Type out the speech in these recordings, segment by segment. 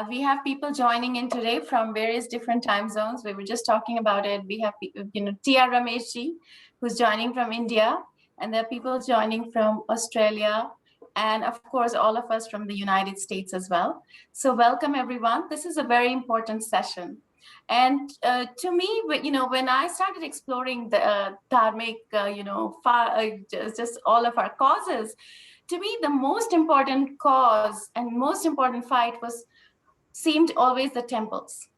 We have people joining in today from various different time zones. We were just talking about it. We have, Tia Rameshji, who's joining from India, and there are people joining from Australia, and of course, all of us from the United States as well. So welcome, everyone. This is a very important session. And to me, when I started exploring the dharmic, just all of our causes, to me, the most important cause and most important fight seemed always the temples.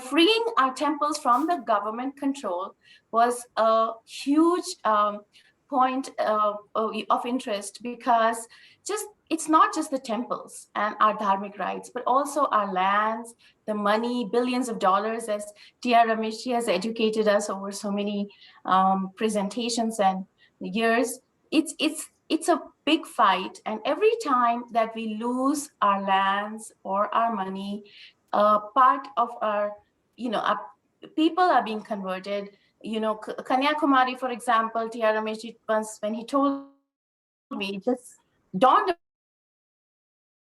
Freeing our temples from the government control was a huge point of interest, because it's not just the temples and our dharmic rights, but also our lands, the money, billions of dollars, as Tia Rameshi has educated us over so many presentations and years. It's a big fight, and every time that we lose our lands or our money, part of our people are being converted. Kanyakumari, for example, Tia Ramesh, once when he told me, it just dawned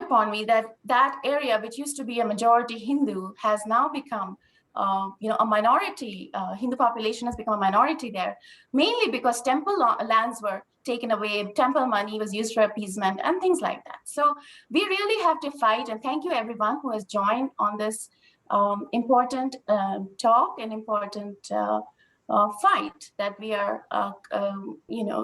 upon me that area, which used to be a majority Hindu, has now become a minority. Hindu population has become a minority there, mainly because temple lands were taken away, temple money was used for appeasement and things like that. So we really have to fight. And thank you everyone who has joined on this important talk and important fight that we are,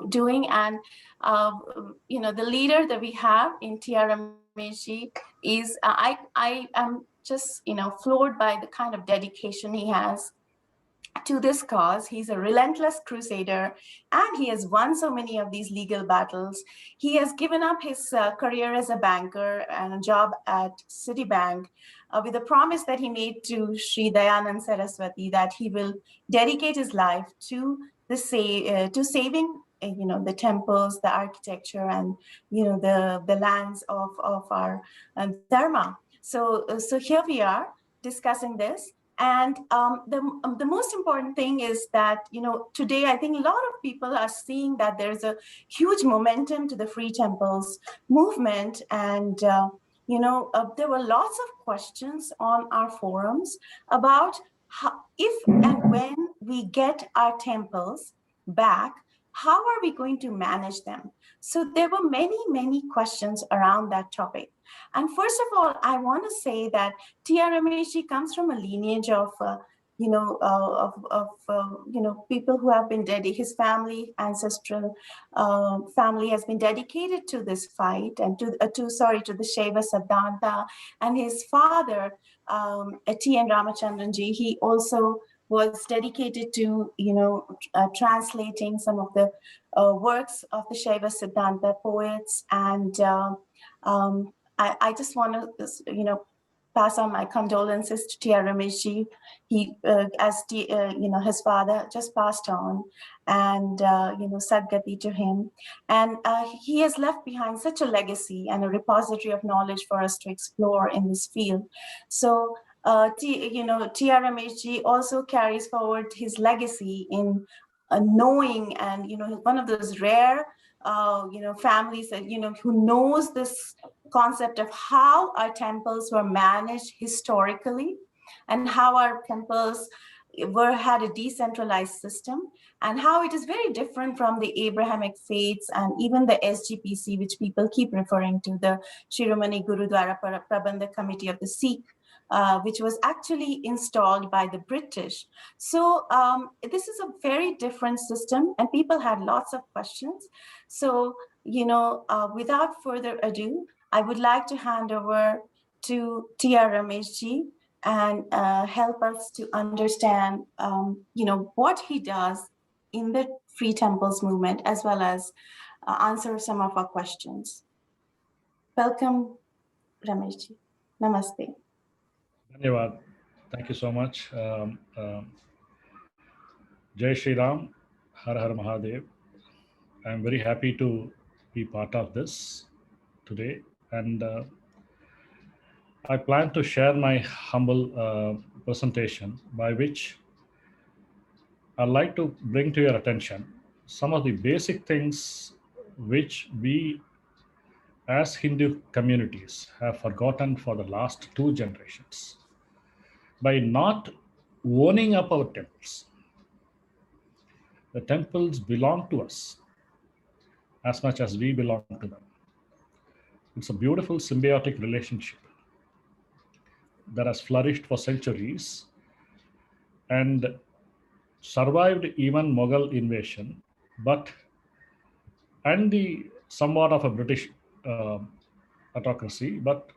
doing. And the leader that we have in Tia Rameshi is I am just floored by the kind of dedication he has to this cause. He's a relentless crusader, and he has won so many of these legal battles. He has given up his career as a banker and a job at Citibank with a promise that he made to Sri Dayanand Saraswati that he will dedicate his life to saving the temples, the architecture, and the lands of our dharma. So here we are discussing this. And the most important thing is that, today I think a lot of people are seeing that there's a huge momentum to the Free Temples movement. And, there were lots of questions on our forums about how, if and when we get our temples back, how are we going to manage them? So there were many, many questions around that topic. And first of all, I want to say that Tia Rameshi comes from a lineage of, people who have been dedicated. His family, ancestral family, has been dedicated to this fight and to the Shaiva Siddhanta. And his father, T.N. Ramachandranji, he also was dedicated to, translating some of the works of the Shaiva Siddhanta poets. And I just want to, pass on my condolences to Tia Rameshi. He, his father just passed on, and Sadgati to him. And he has left behind such a legacy and a repository of knowledge for us to explore in this field. So, Tia Rameshi also carries forward his legacy in knowing, and one of those rare families that who knows this concept of how our temples were managed historically, and how our temples had a decentralized system, and how it is very different from the Abrahamic faiths and even the SGPC, which people keep referring to, the Shiromani Gurudwara Prabandhak Committee of the Sikh, which was actually installed by the British. So this is a very different system, and people had lots of questions. So, without further ado, I would like to hand over to Tia Rameshji and help us to understand, what he does in the Free Temples movement, as well as answer some of our questions. Welcome, Rameshji. Namaste. Dhanyavad. Thank you so much. Jai Shri Ram, Har Har Mahadev. I'm very happy to be part of this today, and I plan to share my humble presentation, by which I'd like to bring to your attention some of the basic things which we as Hindu communities have forgotten for the last 2 generations by not owning up our temples. The temples belong to us as much as we belong to them. It's a beautiful symbiotic relationship that has flourished for centuries and survived even Mughal invasion, but and the somewhat of a British uh, autocracy, but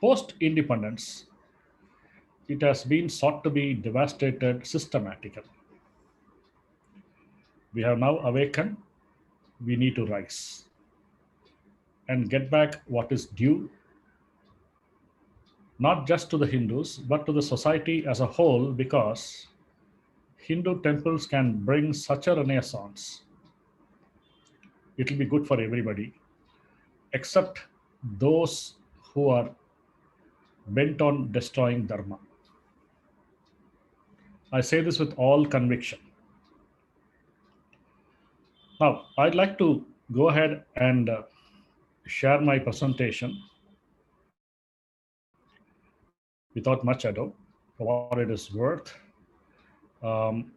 post independence, it has been sought to be devastated systematically. We have now awakened, we need to rise and get back what is due, not just to the Hindus, but to the society as a whole, because Hindu temples can bring such a renaissance. It will be good for everybody, except those who are bent on destroying Dharma. I say this with all conviction. Now, I'd like to go ahead and share my presentation without much ado, for what it is worth. Um,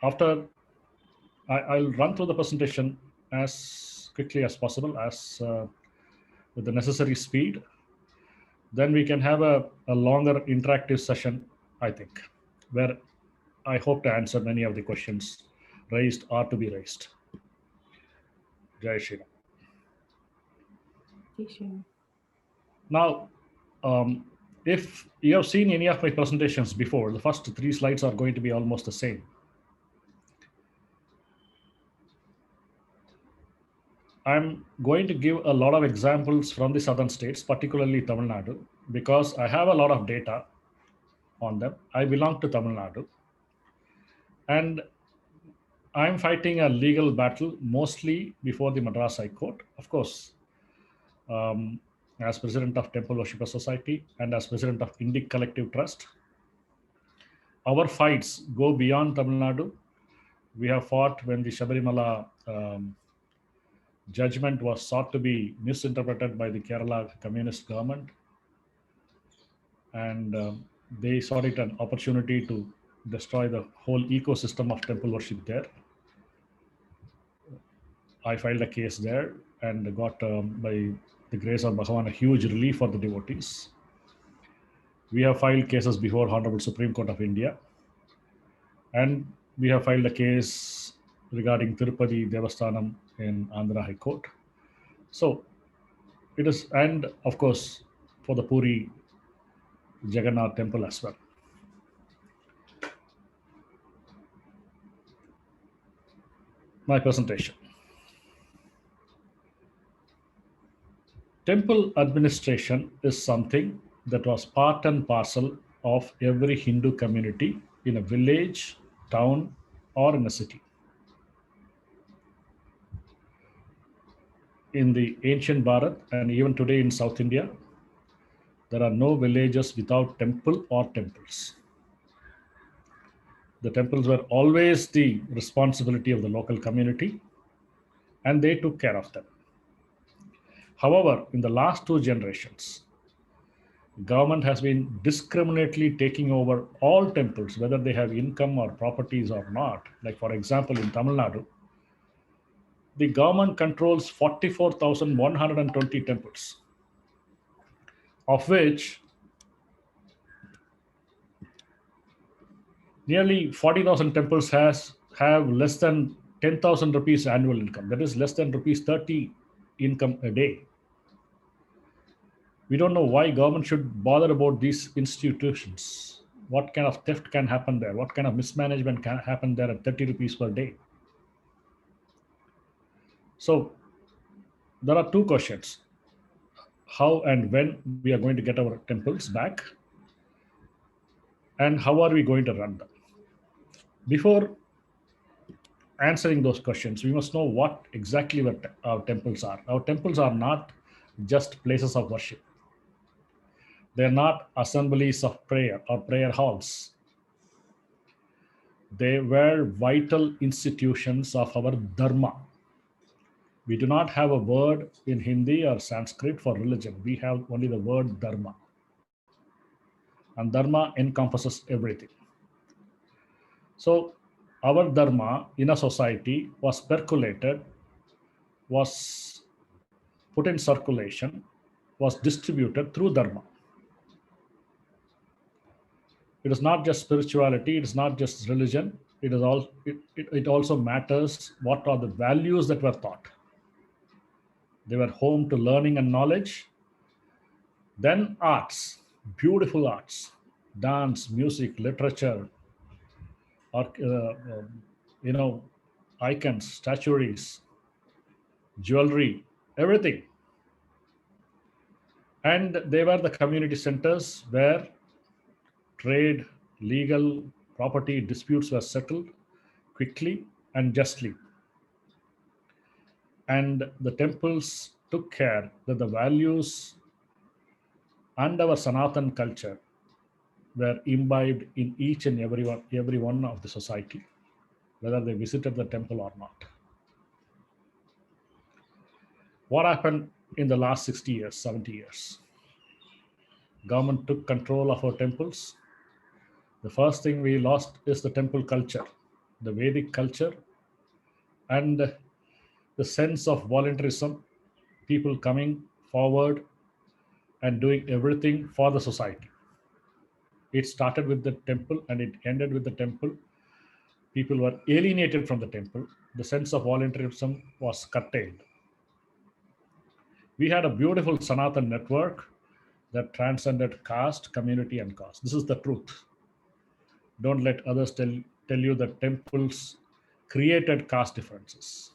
After I'll run through the presentation as quickly as possible, as with the necessary speed. Then we can have a longer interactive session, I think, where I hope to answer many of the questions raised or to be raised. Jai Shri Ram. Now, if you have seen any of my presentations before, the first 3 slides are going to be almost the same. I'm going to give a lot of examples from the southern states, particularly Tamil Nadu, because I have a lot of data on them. I belong to Tamil Nadu, and I'm fighting a legal battle mostly before the Madras High Court. Of course, as president of Temple Worshipper Society and as president of Indic Collective Trust, our fights go beyond Tamil Nadu. We have fought when the Shabarimala judgment was sought to be misinterpreted by the Kerala communist government, and they saw it an opportunity to destroy the whole ecosystem of temple worship there. I filed a case there and got, by the grace of Bhagavan, a huge relief for the devotees. We have filed cases before Honorable Supreme Court of India, and we have filed a case regarding Tirupati Devasthanam in Andhra High Court. So it is, and of course, for the Puri Jagannath temple as well. My presentation. Temple administration is something that was part and parcel of every Hindu community in a village, town, or in a city. In the ancient Bharat and even today in South India, there are no villages without temple or temples. The temples were always the responsibility of the local community, and they took care of them. However, in the last 2 generations, government has been discriminately taking over all temples, whether they have income or properties or not. Like, for example, in Tamil Nadu, the government controls 44,120 temples, of which nearly 40,000 temples have less than 10,000 rupees annual income. That is less than rupees 30 income a day. We don't know why government should bother about these institutions. What kind of theft can happen there? What kind of mismanagement can happen there at 30 rupees per day? So there are 2 questions. How and when we are going to get our temples back, and how are we going to run them? Before answering those questions, we must know what exactly our temples are. Our temples are not just places of worship. They're not assemblies of prayer or prayer halls. They were vital institutions of our dharma. We do not have a word in Hindi or Sanskrit for religion. We have only the word dharma. And dharma encompasses everything. So our dharma in a society was percolated, was put in circulation, was distributed through dharma. It is not just spirituality, it is not just religion, it also matters what are the values that were taught. They were home to learning and knowledge. Then arts, beautiful arts, dance, music, literature, you know, icons, statuaries, jewelry, everything. And they were the community centers where trade, legal, property disputes were settled quickly and justly. And the temples took care that the values and our Sanatan culture were imbibed in each and every one of the society, whether they visited the temple or not. What happened in the last 60 years, 70 years? Government took control of our temples. The first thing we lost is the temple culture, the Vedic culture, and the sense of voluntarism, people coming forward and doing everything for the society. It started with the temple and it ended with the temple. People were alienated from the temple. The sense of voluntarism was curtailed. We had a beautiful Sanatan network that transcended caste, community, and caste. This is the truth. Don't let others tell you that temples created caste differences.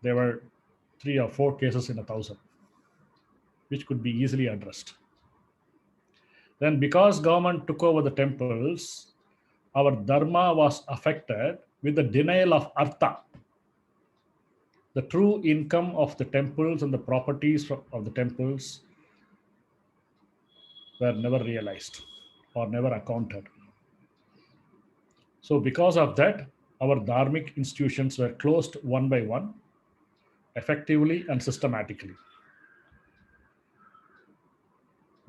There were 3 or 4 cases in 1,000, which could be easily addressed. Then because government took over the temples, our dharma was affected with the denial of artha. The true income of the temples and the properties of the temples were never realized or never accounted. So because of that, our dharmic institutions were closed one by one, effectively and systematically.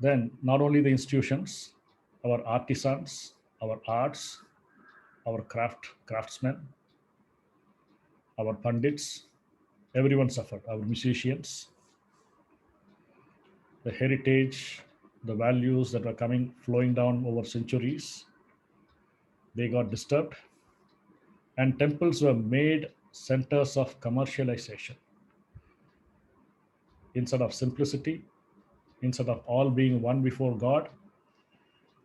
Then not only the institutions, our artisans, our arts, our craftsmen, our pandits, everyone suffered, our musicians, the heritage, the values that were flowing down over centuries, they got disturbed, and temples were made centers of commercialization. Instead of simplicity, instead of all being one before God,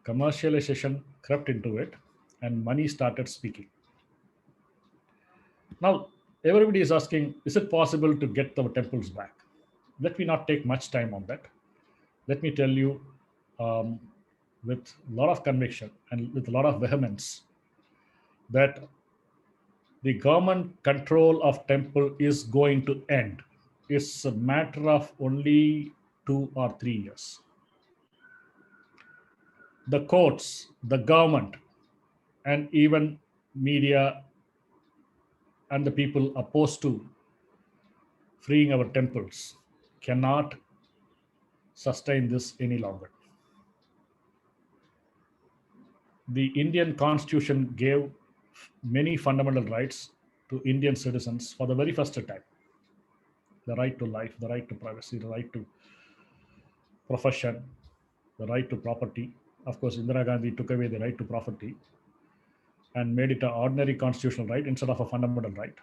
commercialization crept into it and money started speaking. Now, everybody is asking, is it possible to get the temples back? Let me not take much time on that. Let me tell you with a lot of conviction and with a lot of vehemence that the government control of temple is going to end. It's a matter of only 2 or 3 years. The courts, the government, and even media and the people opposed to freeing our temples cannot sustain this any longer. The Indian Constitution gave many fundamental rights to Indian citizens for the very first time. The right to life, the right to privacy, the right to profession, the right to property. Of course, Indira Gandhi took away the right to property and made it an ordinary constitutional right instead of a fundamental right.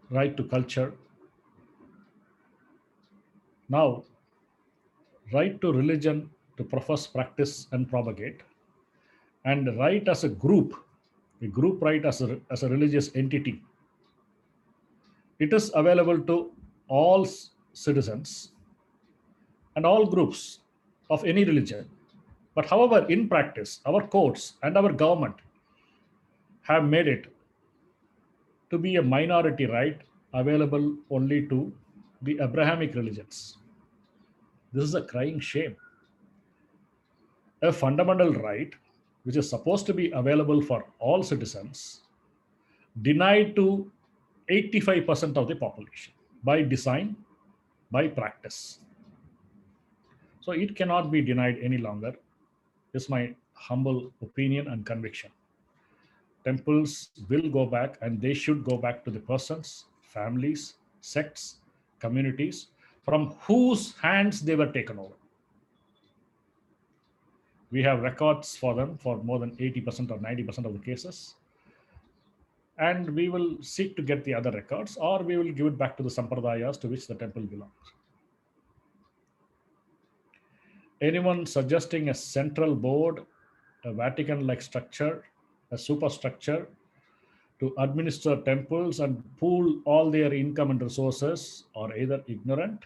Right to culture. Now, right to religion to profess, practice, and propagate, and right as a group right as a religious entity. It is available to all citizens and all groups of any religion. But however, in practice, our courts and our government have made it to be a minority right available only to the Abrahamic religions. This is a crying shame. A fundamental right which is supposed to be available for all citizens, denied to 85% of the population by design, by practice. So it cannot be denied any longer, is my humble opinion and conviction. Temples will go back, and they should go back to the persons, families, sects, communities from whose hands they were taken over. We have records for them for more than 80% or 90% of the cases. And we will seek to get the other records, or we will give it back to the sampradayas to which the temple belongs. Anyone suggesting a central board, a Vatican-like structure, a superstructure to administer temples and pool all their income and resources are either ignorant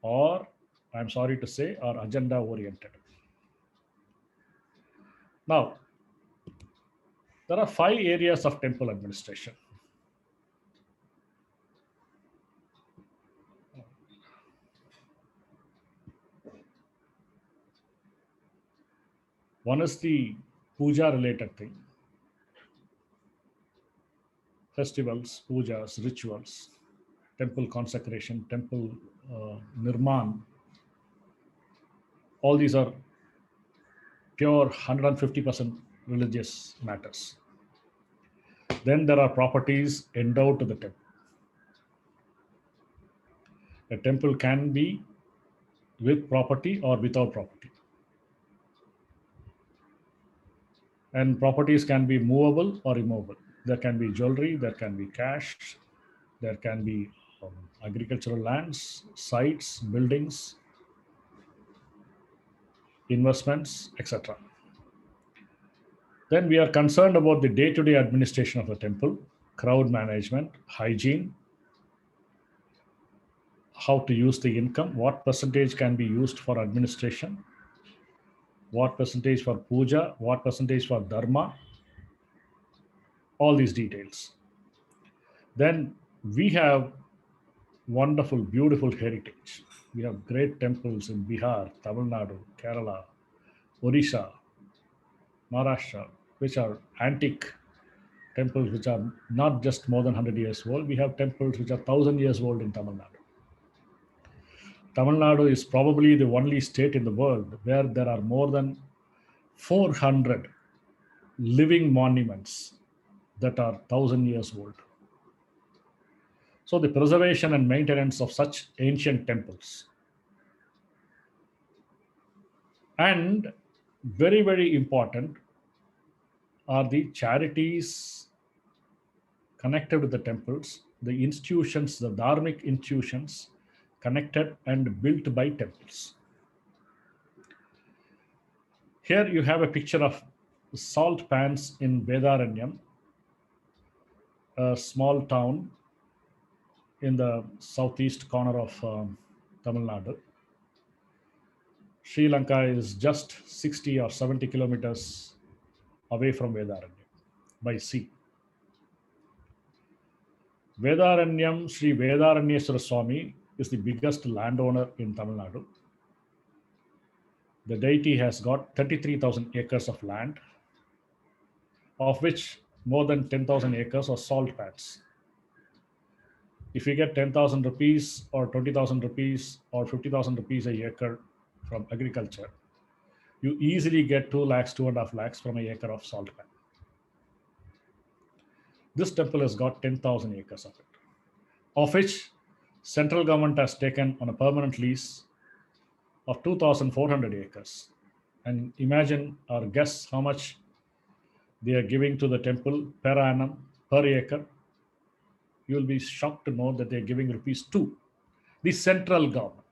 or, I'm sorry to say, are agenda oriented. Now, there are 5 areas of temple administration. One is the puja related thing. Festivals, pujas, rituals, temple consecration, temple nirman. All these are pure 150% religious matters. Then there are properties endowed to the temple. A temple can be with property or without property. And properties can be movable or immovable. There can be jewelry, there can be cash, there can be agricultural lands, sites, buildings, investments, etc. Then we are concerned about the day-to-day administration of the temple, crowd management, hygiene, how to use the income, what percentage can be used for administration, what percentage for puja, what percentage for dharma, all these details. Then we have wonderful, beautiful heritage. We have great temples in Bihar, Tamil Nadu, Kerala, Odisha, Maharashtra, which are antique temples, which are not just more than 100 years old. We have temples which are 1,000 years old in Tamil Nadu. Tamil Nadu is probably the only state in the world where there are more than 400 living monuments that are 1,000 years old. So the preservation and maintenance of such ancient temples. And very, very important are the charities connected with the temples, the institutions, the dharmic institutions connected and built by temples. Here you have a picture of salt pans in Vedaranyam, a small town in the southeast corner of Tamil Nadu. Sri Lanka is just 60 or 70 kilometers away from Vedaranyam by sea. Vedaranyam, Sri Vedaranyeswara Swami is the biggest landowner in Tamil Nadu. The deity has got 33,000 acres of land, of which more than 10,000 acres are salt pans. If you get 10,000 rupees or 20,000 rupees or 50,000 rupees a acre from agriculture, you easily get 2 lakhs, 2.5 lakhs from an acre of salt pan. This temple has got 10,000 acres of it, of which central government has taken on a permanent lease of 2,400 acres. And imagine or guess how much they are giving to the temple per annum, per acre. You will be shocked to know that they are giving rupees 2. The central government,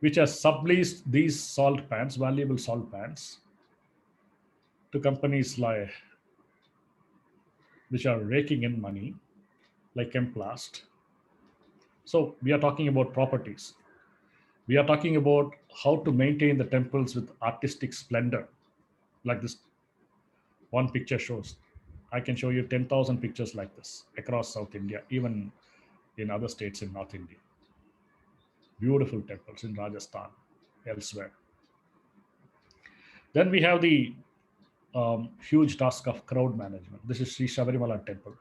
which has subleased these salt pans, valuable salt pans, to companies like which are raking in money, like Chemplast. So we are talking about properties. We are talking about how to maintain the temples with artistic splendor, like this one picture shows. I can show you 10,000 pictures like this across South India, even in other states in North India. Beautiful temples in Rajasthan, elsewhere. Then we have the huge task of crowd management. This is Sri Sabarimala temple.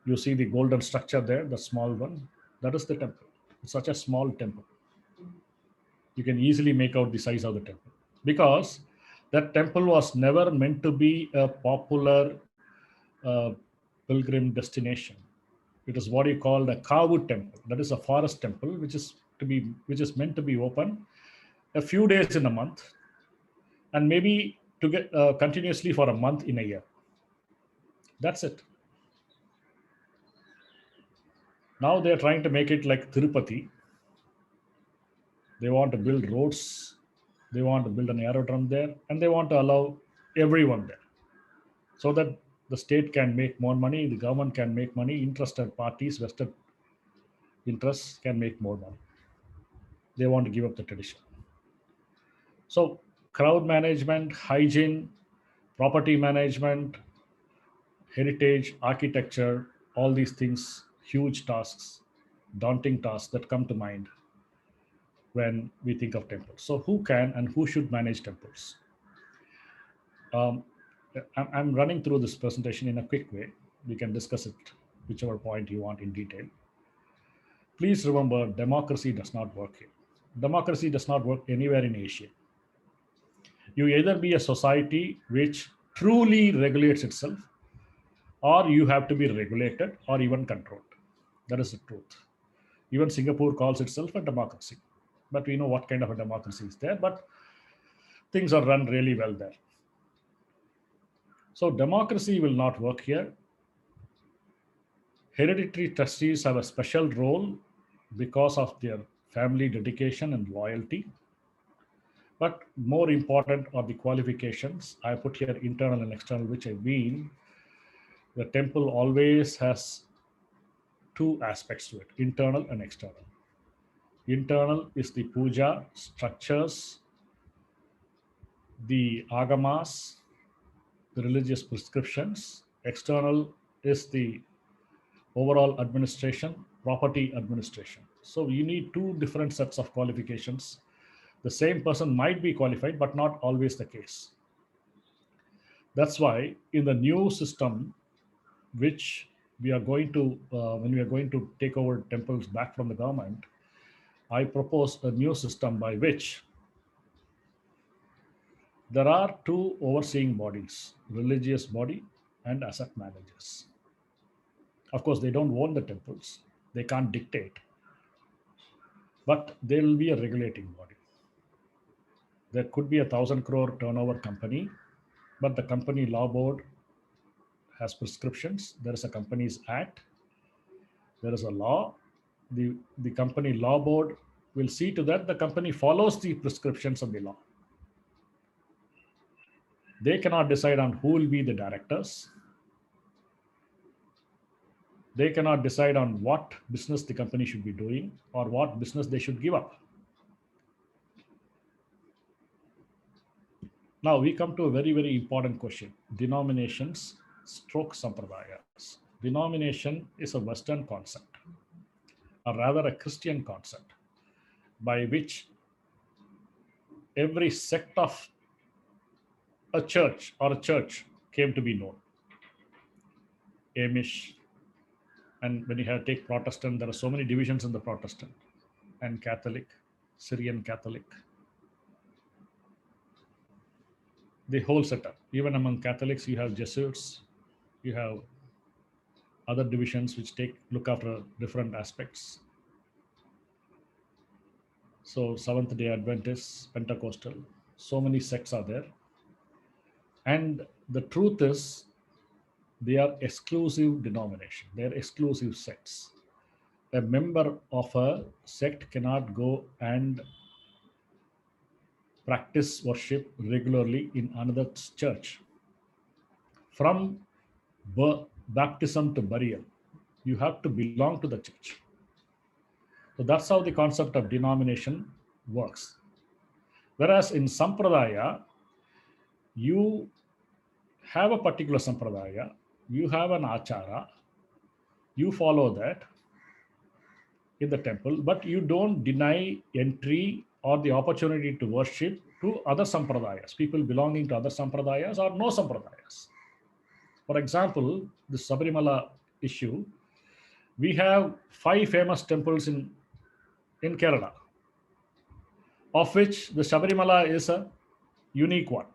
You see the golden structure there, the small one. That is the temple. It's such a small temple. You can easily make out the size of the temple because that temple was never meant to be a popular uh, pilgrim destination. It is what you call the Kavu temple. That is a forest temple, which is meant to be open a few days in a month, and maybe to get continuously for a month in a year. That's it. Now they are trying to make it like Tirupati. They want to build roads, they want to build an aerodrome there, and they want to allow everyone there so that the state can make more money, the government can make money, interested parties, vested interests can make more money. They want to give up the tradition. So, crowd management, hygiene, property management, heritage, architecture, all these things, huge tasks, daunting tasks that come to mind when we think of temples. So, who can and who should manage temples? Um, I'm running through this presentation in a quick way. We can discuss it, whichever point you want in detail. Please remember, democracy does not work here. Democracy does not work anywhere in Asia. You either be a society which truly regulates itself, or you have to be regulated or even controlled. That is the truth. Even Singapore calls itself a democracy, but we know what kind of a democracy is there, but things are run really well there. So democracy will not work here. Hereditary trustees have a special role because of their family dedication and loyalty. But more important are the qualifications. I put here internal and external, which I mean the temple always has two aspects to it, internal and external. Internal is the puja, structures, the agamas, the religious prescriptions. External is the overall administration, property administration. So you need two different sets of qualifications. The same person might be qualified, but not always the case. That's why in the new system, which we are going to, when we are going to take over temples back from the government, I propose a new system by which there are two overseeing bodies, religious body and asset managers. Of course, they don't own the temples, they can't dictate, but there will be a regulating body. There could be 1,000 crore turnover company, but the company law board has prescriptions. There is a Companies Act. There is a law. The company law board will see to that the company follows the prescriptions of the law. They cannot decide on who will be the directors. They cannot decide on what business the company should be doing or what business they should give up. Now we come to a very, very important question. Denominations stroke sampradayas. Denomination is a Western concept, or rather a Christian concept, by which every sect of a church or a church came to be known. Amish, and when you have take Protestant, there are so many divisions in the Protestant, and Catholic, Syrian Catholic, the whole setup. Even among Catholics, you have Jesuits, you have other divisions which look after different aspects. So Seventh-day Adventists, Pentecostal, so many sects are there. And the truth is, they are exclusive denomination. They are exclusive sects. A member of a sect cannot go and practice worship regularly in another church. From baptism to burial, you have to belong to the church. So that's how the concept of denomination works. Whereas in Sampradaya, you have a particular Sampradaya, you have an Achara, you follow that in the temple, but you don't deny entry or the opportunity to worship to other sampradayas, people belonging to other sampradayas or no sampradayas. For example, the Sabarimala issue, we have 5 famous temples in Kerala, of which the Sabarimala is a unique one.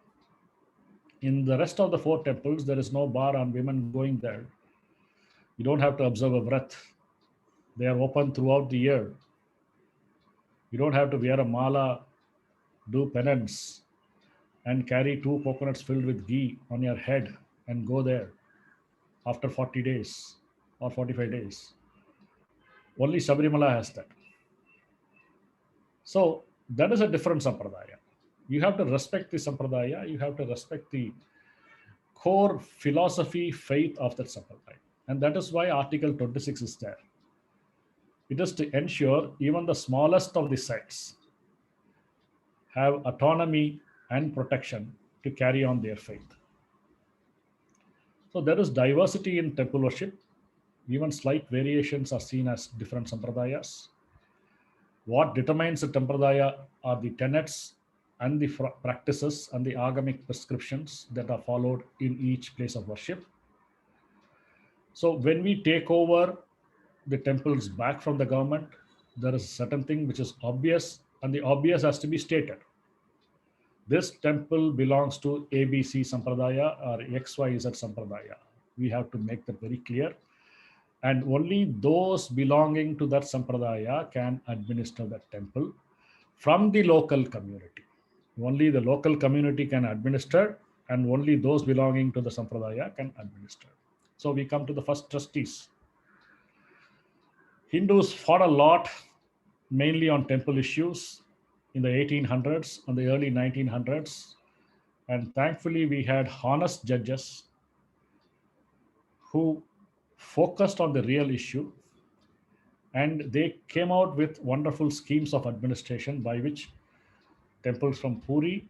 In the rest of the 4 temples, there is no bar on women going there. You don't have to observe a vrat. They are open throughout the year. You don't have to wear a mala, do penance, and carry 2 coconuts filled with ghee on your head and go there after 40 days or 45 days. Only Sabarimala has that. So that is a different sampradaya. You have to respect the sampradaya. You have to respect the core philosophy, faith of that sampradaya. And that is why Article 26 is there. It is to ensure even the smallest of the sects have autonomy and protection to carry on their faith. So there is diversity in temple worship. Even slight variations are seen as different sampradayas. What determines a sampradaya are the tenets and the practices and the agamic prescriptions that are followed in each place of worship. So when we take over the temples back from the government, there is a certain thing which is obvious, and the obvious has to be stated. This temple belongs to ABC Sampradaya or XYZ Sampradaya. We have to make that very clear. And only those belonging to that Sampradaya can administer that temple from the local community. Only the local community can administer, and only those belonging to the Sampradaya can administer. So we come to the first trustees. Hindus fought a lot, mainly on temple issues in the 1800s and the early 1900s. And thankfully, we had honest judges who focused on the real issue, and they came out with wonderful schemes of administration by which temples from Puri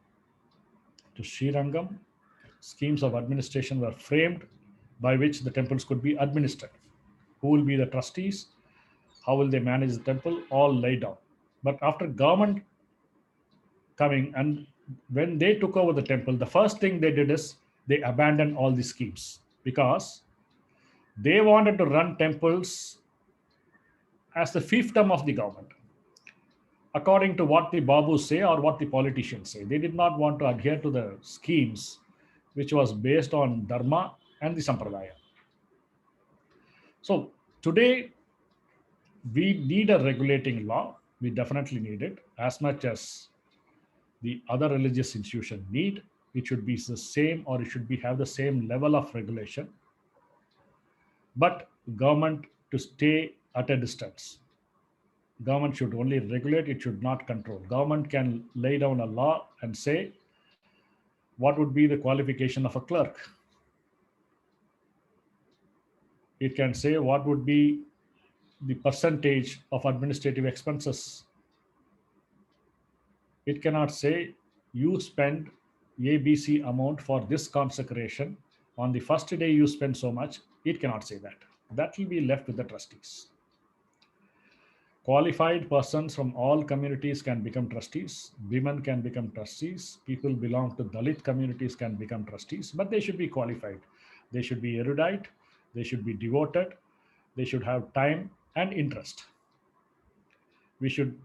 to Srirangam, schemes of administration were framed by which the temples could be administered. Who will be the trustees? How will they manage the temple? All laid down. But after government coming, and when they took over the temple, the first thing they did is they abandoned all the schemes, because they wanted to run temples as the fiefdom of the government, according to what the Babus say or what the politicians say. They did not want to adhere to the schemes which was based on Dharma and the Sampradaya. So today, we need a regulating law. We definitely need it as much as the other religious institutions need. It should be the same, or it should have the same level of regulation. But government to stay at a distance. Government should only regulate, it should not control. Government can lay down a law and say what would be the qualification of a clerk. It can say what would be the percentage of administrative expenses. It cannot say you spend ABC amount for this consecration. On the first day you spend so much. It cannot say that. That will be left with the trustees. Qualified persons from all communities can become trustees. Women can become trustees. People belong to Dalit communities can become trustees, but they should be qualified. They should be erudite. They should be devoted. They should have time and interest. We should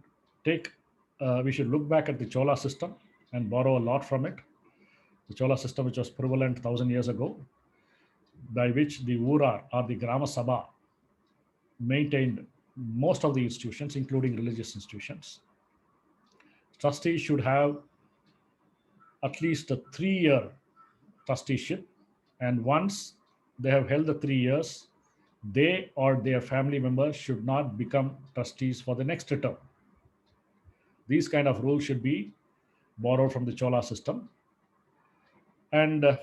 look back at the Chola system and borrow a lot from it. The Chola system, which was prevalent 1,000 years ago, by which the Urar or the Grama Sabha maintained most of the institutions, including religious institutions. Trustees should have at least a 3-year trusteeship, and once they have held the 3 years, they or their family members should not become trustees for the next term. These kind of rules should be borrowed from the Chola system. And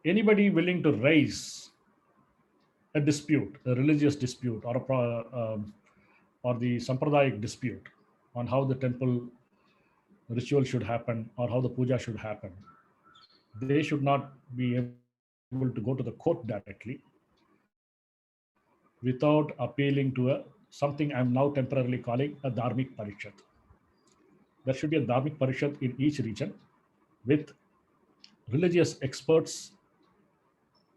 anybody willing to raise a dispute, a religious dispute, or the Sampradaic dispute on how the temple ritual should happen or how the puja should happen, they should not be able to go to the court directly without appealing to something I'm now temporarily calling a dharmic parishad. there should be a Dharmik Parishad in each region with religious experts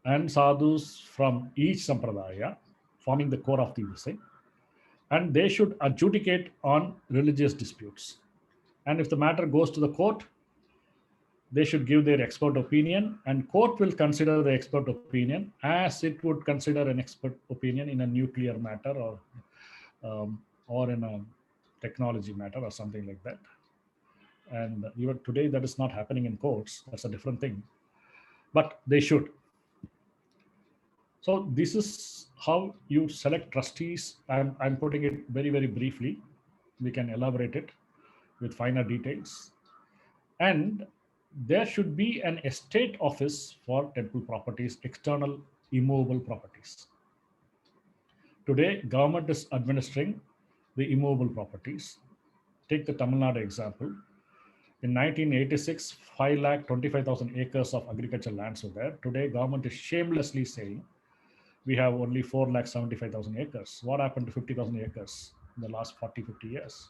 and sadhus from each sampradaya forming the core of the thing, and they should adjudicate on religious disputes. And if the matter goes to the court, they should give their expert opinion, and court will consider the expert opinion as it would consider an expert opinion in a nuclear matter or in a technology matter or something like that. And even today that is not happening in courts. That's a different thing, but they should. So this is how you select trustees. I'm putting it very, very briefly. We can elaborate it with finer details. And there should be an estate office for temple properties, external immovable properties. Today, government is administering the immovable properties. Take the Tamil Nadu example. In 1986, 5,25,000 acres of agricultural lands were there. Today, government is shamelessly saying we have only 4,75,000 acres. What happened to 50,000 acres in the last 40, 50 years?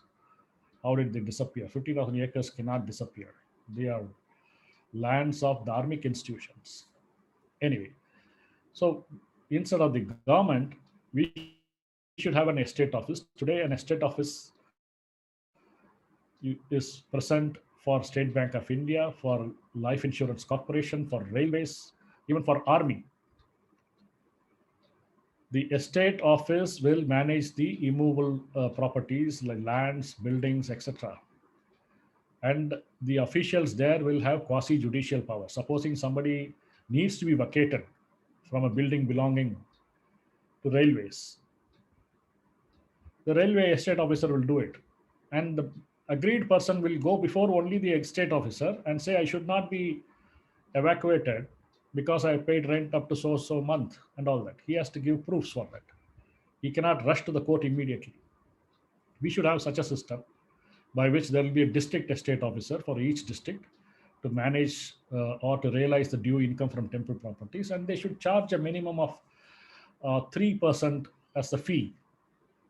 How did they disappear? 50,000 acres cannot disappear. They are lands of dharmic institutions. Anyway, so instead of the government, we should have an estate office. Today, an estate office is present for State Bank of India, for Life Insurance Corporation, for railways, even for army. The estate office will manage the immovable properties like lands, buildings, etc. And the officials there will have quasi-judicial power. Supposing somebody needs to be vacated from a building belonging to railways, the railway estate officer will do it. And the agreed person will go before only the estate officer and say, I should not be evacuated because I paid rent up to so month and all that. He has to give proofs for that. He cannot rush to the court immediately. We should have such a system by which there will be a district estate officer for each district to manage or to realize the due income from temple properties, and they should charge a minimum of 3% as the fee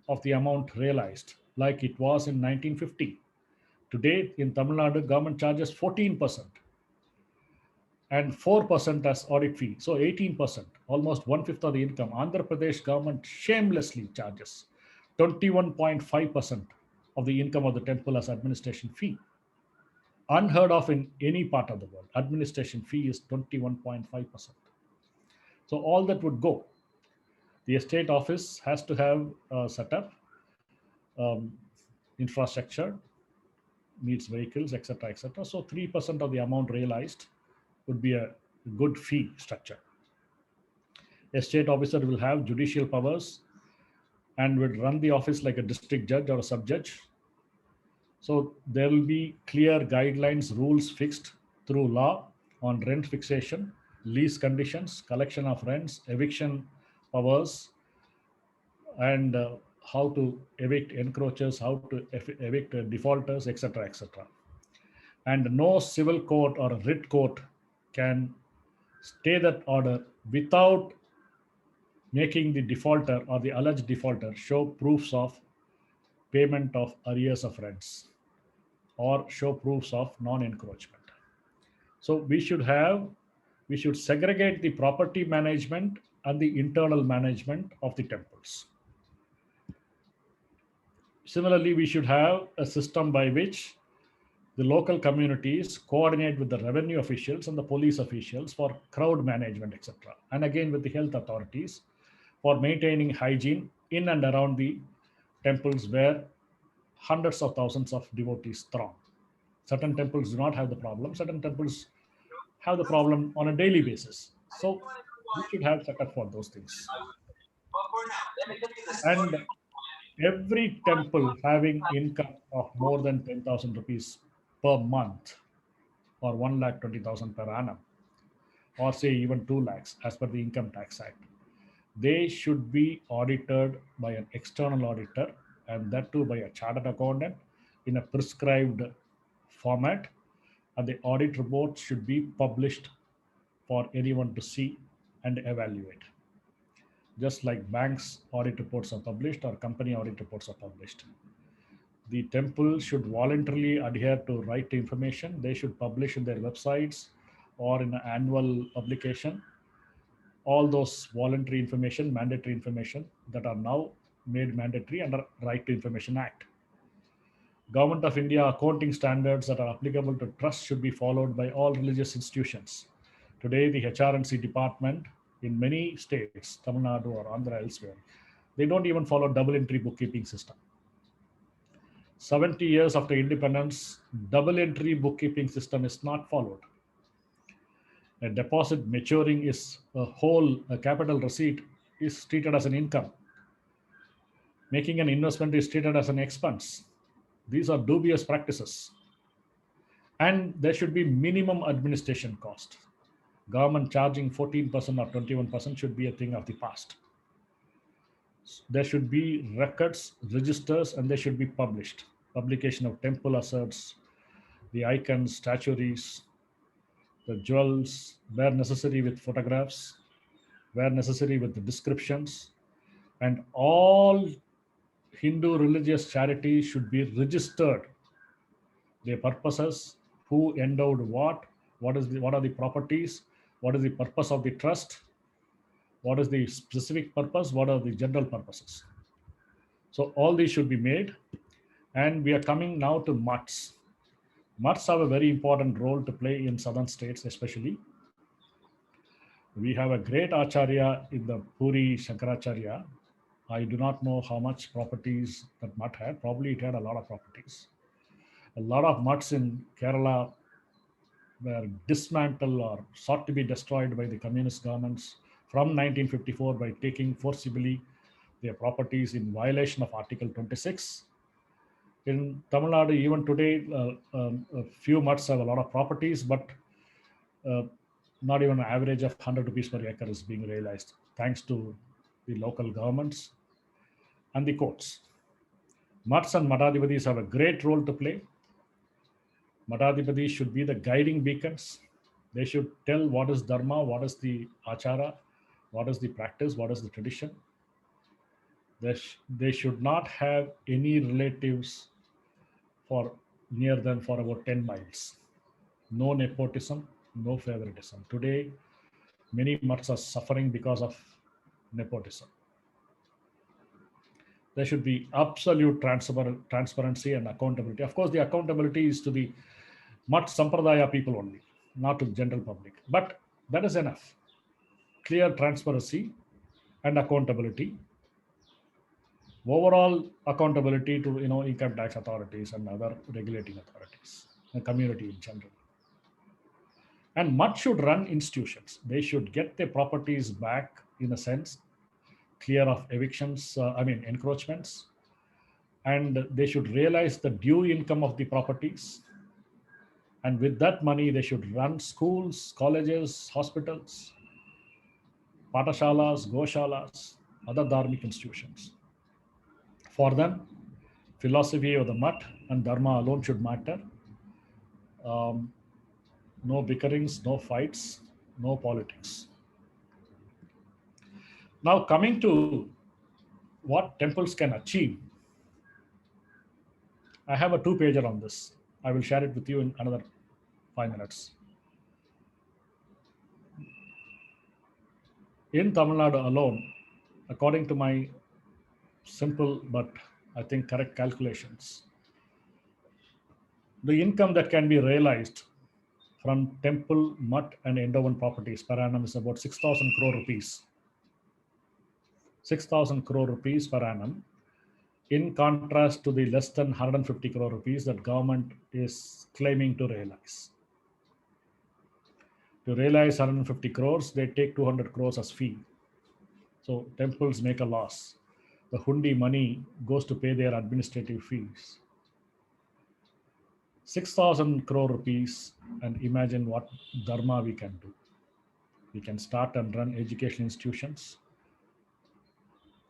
of the amount realized, like it was in 1950. Today in Tamil Nadu, government charges 14% and 4% as audit fee, so 18%, almost 1/5 of the income. Andhra Pradesh government shamelessly charges 21.5% of the income of the temple as administration fee. Unheard of in any part of the world. Administration fee is 21.5%. So all that would go. The estate office has to have a setup, infrastructure, needs vehicles, etc., etc. So 3% of the amount realized would be a good fee structure. Estate officer will have judicial powers and would run the office like a district judge or a sub-judge. So there will be clear guidelines, rules fixed through law on rent fixation, lease conditions, collection of rents, eviction powers, and how to evict encroachers, how to evict defaulters, etc., etc. And no civil court or a writ court can stay that order without making the defaulter or the alleged defaulter show proofs of payment of arrears of rents or show proofs of non-encroachment. So we should segregate the property management and the internal management of the temples. Similarly, we should have a system by which the local communities coordinate with the revenue officials and the police officials for crowd management, etc. And again with the health authorities for maintaining hygiene in and around the temples where hundreds of thousands of devotees throng. Certain temples do not have the problem. Certain temples have the problem on a daily basis. So we should have set up for those things. And every temple having income of more than 10,000 rupees per month or 1,20,000 per annum, or say even 2 lakhs as per the Income Tax Act, they should be audited by an external auditor, and that too by a chartered accountant in a prescribed format, and the audit report should be published for anyone to see and evaluate. Just like banks audit reports are published or company audit reports are published. The temple should voluntarily adhere to right to information. They should publish in their websites or in an annual publication all those voluntary information, mandatory information that are now made mandatory under Right to Information Act. Government of India accounting standards that are applicable to trust should be followed by all religious institutions. Today, the HRNC department in many states, Tamil Nadu or Andhra elsewhere, they don't even follow double entry bookkeeping system. 70 years after independence, double entry bookkeeping system is not followed. A deposit maturing is a capital receipt is treated as an income. Making an investment is treated as an expense. These are dubious practices. And there should be minimum administration cost. Government charging 14% or 21% should be a thing of the past. There should be records, registers, and they should be published. Publication of temple asserts, the icons, statuaries, the jewels, where necessary with photographs, where necessary with the descriptions, and all Hindu religious charities should be registered. Their purposes, who endowed what are the properties, what is the purpose of the trust, what is the specific purpose, what are the general purposes. So all these should be made. And we are coming now to mutts. Mutts have a very important role to play in southern states, especially. We have a great Acharya in the Puri Shankaracharya. I do not know how much properties that mutt had. Probably it had a lot of properties. A lot of mutts in Kerala were dismantled or sought to be destroyed by the communist governments from 1954 by taking forcibly their properties in violation of Article 26. In Tamil Nadu, even today, a few mutts have a lot of properties, but not even an average of 100 rupees per acre is being realized, thanks to the local governments and the courts. Mutts and Madhadhipatis have a great role to play. Madhadhipatis should be the guiding beacons. They should tell what is dharma, what is the achara, what is the practice, what is the tradition. They should not have any relatives for near them for about 10 miles. No nepotism, no favoritism. Today, many mutts are suffering because of nepotism. There should be absolute transparency and accountability. Of course, the accountability is to the mutt sampradaya people only, not to the general public. But that is enough. Clear transparency and accountability. Overall accountability to income tax authorities and other regulating authorities, the community in general. And mutt should run institutions. They should get their properties back in a sense, clear of evictions, encroachments, and they should realize the due income of the properties. And with that money, they should run schools, colleges, hospitals, patashalas, goshalas, other dharmic institutions. For them, philosophy of the mutt and dharma alone should matter. No bickerings, no fights, no politics. Now coming to what temples can achieve. I have a 2-pager on this. I will share it with you in another 5 minutes. In Tamil Nadu alone, according to my simple but I think correct calculations, the income that can be realized from temple, mutt and endowment properties per annum is about 6,000 crore rupees. 6,000 crore rupees per annum, in contrast to the less than 150 crore rupees that government is claiming to realize. To realize 150 crores, they take 200 crores as fee. So temples make a loss. The hundi money goes to pay their administrative fees. 6,000 crore rupees, and imagine what dharma we can do. We can start and run education institutions,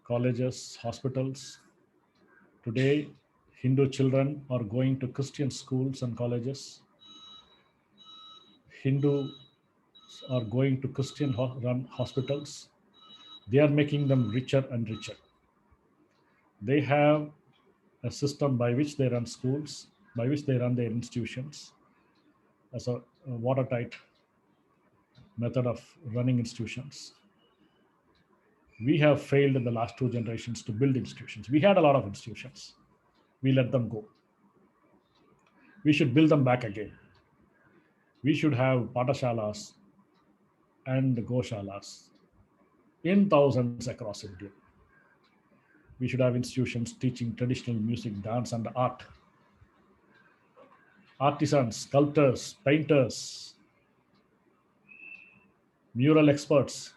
colleges, hospitals. Today, Hindu children are going to Christian schools and colleges. Hindus are going to Christian run hospitals. They are making them richer and richer. They have a system by which they run schools, by which they run their institutions, as a watertight method of running institutions. We have failed in the last two generations to build institutions. We had a lot of institutions. We let them go. We should build them back again. We should have patashalas and goshalas in thousands across India. We should have institutions teaching traditional music, dance, and art. Artisans, sculptors, painters, mural experts.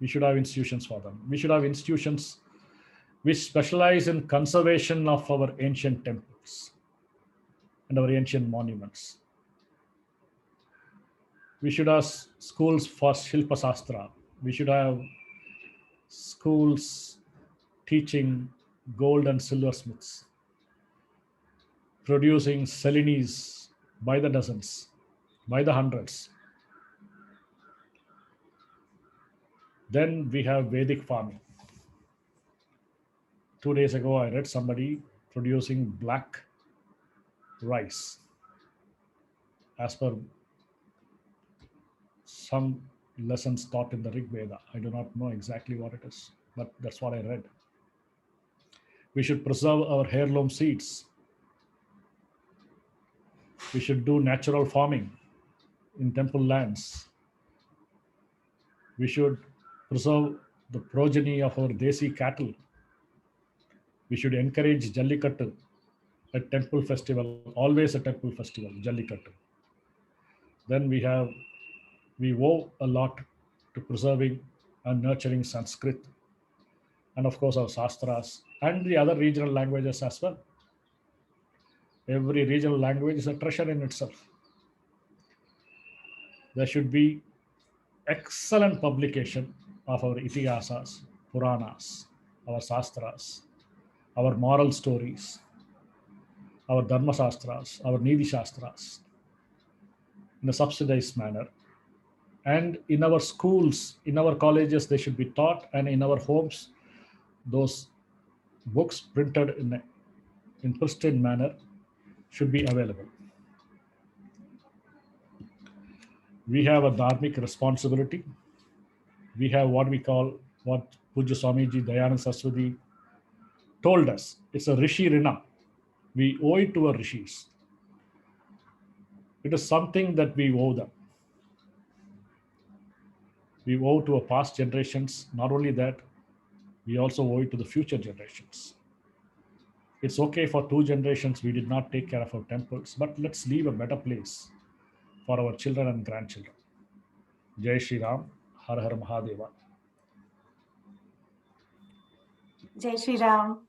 We should have institutions for them. We should have institutions which specialize in conservation of our ancient temples and our ancient monuments. We should have schools for Shilpa Sastra. We should have schools teaching gold and silversmiths, producing Selinis by the dozens, by the hundreds. Then we have Vedic farming. 2 days ago, I read somebody producing black rice as per some lessons taught in the Rig Veda. I do not know exactly what it is, but that's what I read. We should preserve our heirloom seeds. We should do natural farming in temple lands. We should preserve the progeny of our Desi cattle. We should encourage Jallikattu, a temple festival, always a temple festival, Jallikattu. Then we owe a lot to preserving and nurturing Sanskrit, and of course our Shastras and the other regional languages as well. Every regional language is a treasure in itself. There should be excellent publication of our Itihasas, Puranas, our Shastras, our moral stories, our Dharma Shastras, our Nidhi Shastras, in a subsidized manner. And in our schools, in our colleges, they should be taught, and in our homes, those books printed in pristine manner should be available. We have a dharmic responsibility. We have what Pujya Swamiji Dayananda Saraswati told us. It's a Rishi Rina. We owe it to our Rishis. It is something that we owe them. We owe to our past generations. Not only that, we also owe it to the future generations. It's okay for 2 generations we did not take care of our temples, but let's leave a better place for our children and grandchildren. Jai Shri Ram, Har Har Mahadeva. Jai Shri Ram.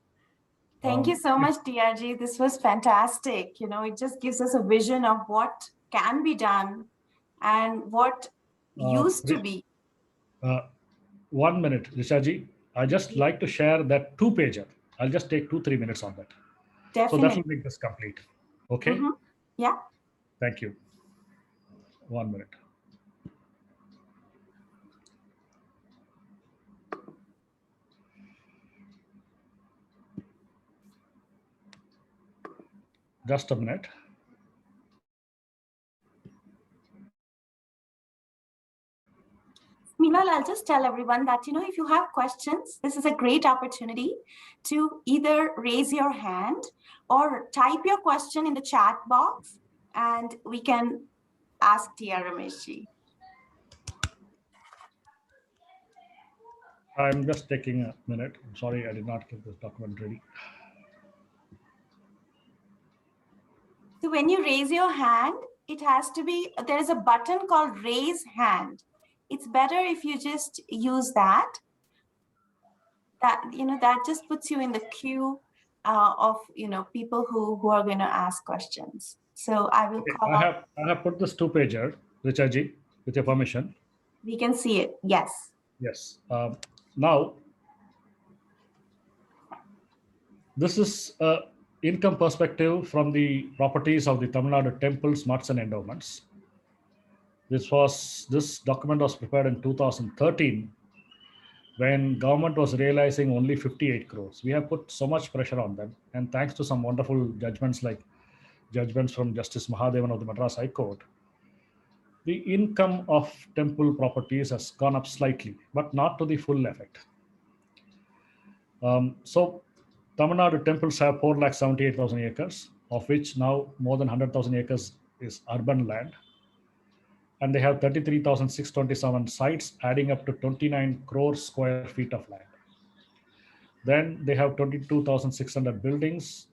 Thank you so much, TRG. This was fantastic. It just gives us a vision of what can be done and what used to be. 1 minute, Rishaji. I just like to share that 2-pager. I'll just take 2-3 minutes on that. Definitely. So that will make this complete. Okay? Mm-hmm. Yeah. Thank you. 1 minute. Just a minute. Meanwhile, I'll just tell everyone that, if you have questions, this is a great opportunity to either raise your hand or type your question in the chat box, and we can ask T.R. Rameshji. I'm just taking a minute. I'm sorry, I did not get this document ready. So when you raise your hand, it has to be, there is a button called raise hand. It's better if you just use that. That just puts you in the queue of people who are going to ask questions. So I will call. I have put this 2-pager, Richaji, with your permission. We can see it. Yes. Yes. Now, this is income perspective from the properties of the Tamil Nadu temples, mutts, and endowments. This document was prepared in 2013 when government was realizing only 58 crores. We have put so much pressure on them, and thanks to some wonderful judgments like judgments from Justice Mahadevan of the Madras High Court, the income of temple properties has gone up slightly, but not to the full effect. So Tamil Nadu temples have 478,000 acres, of which now more than 100,000 acres is urban land. And they have 33,627 sites, adding up to 29 crore square feet of land. Then they have 22,600 buildings,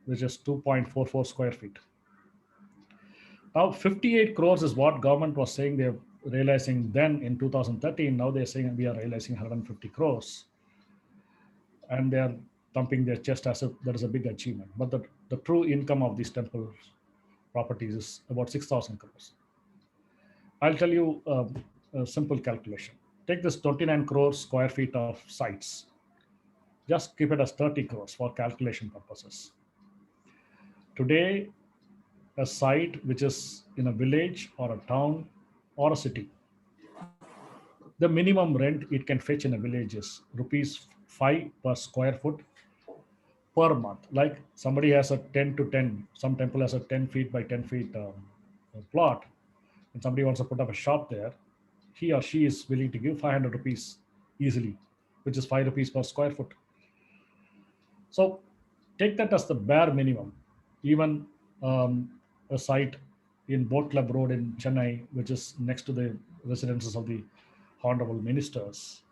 which is 2.44 square feet. Now, 58 crores is what government was saying they're realizing then in 2013. Now they're saying we are realizing 150 crores. And they are thumping their chest as if that is a big achievement. But the true income of these temple properties is about 6,000 crores. I'll tell you a simple calculation. Take this 29 crore square feet of sites. Just keep it as 30 crores for calculation purposes. Today, a site which is in a village or a town or a city, the minimum rent it can fetch in a village is rupees 5 per square foot per month. Like somebody has a 10 to 10, some temple has a 10 feet by 10 feet plot, and somebody wants to put up a shop there, he or she is willing to give 500 rupees easily, which is 5 rupees per square foot. So take that as the bare minimum. Even a site in Boat Club Road in Chennai, which is next to the residences of the honorable ministers,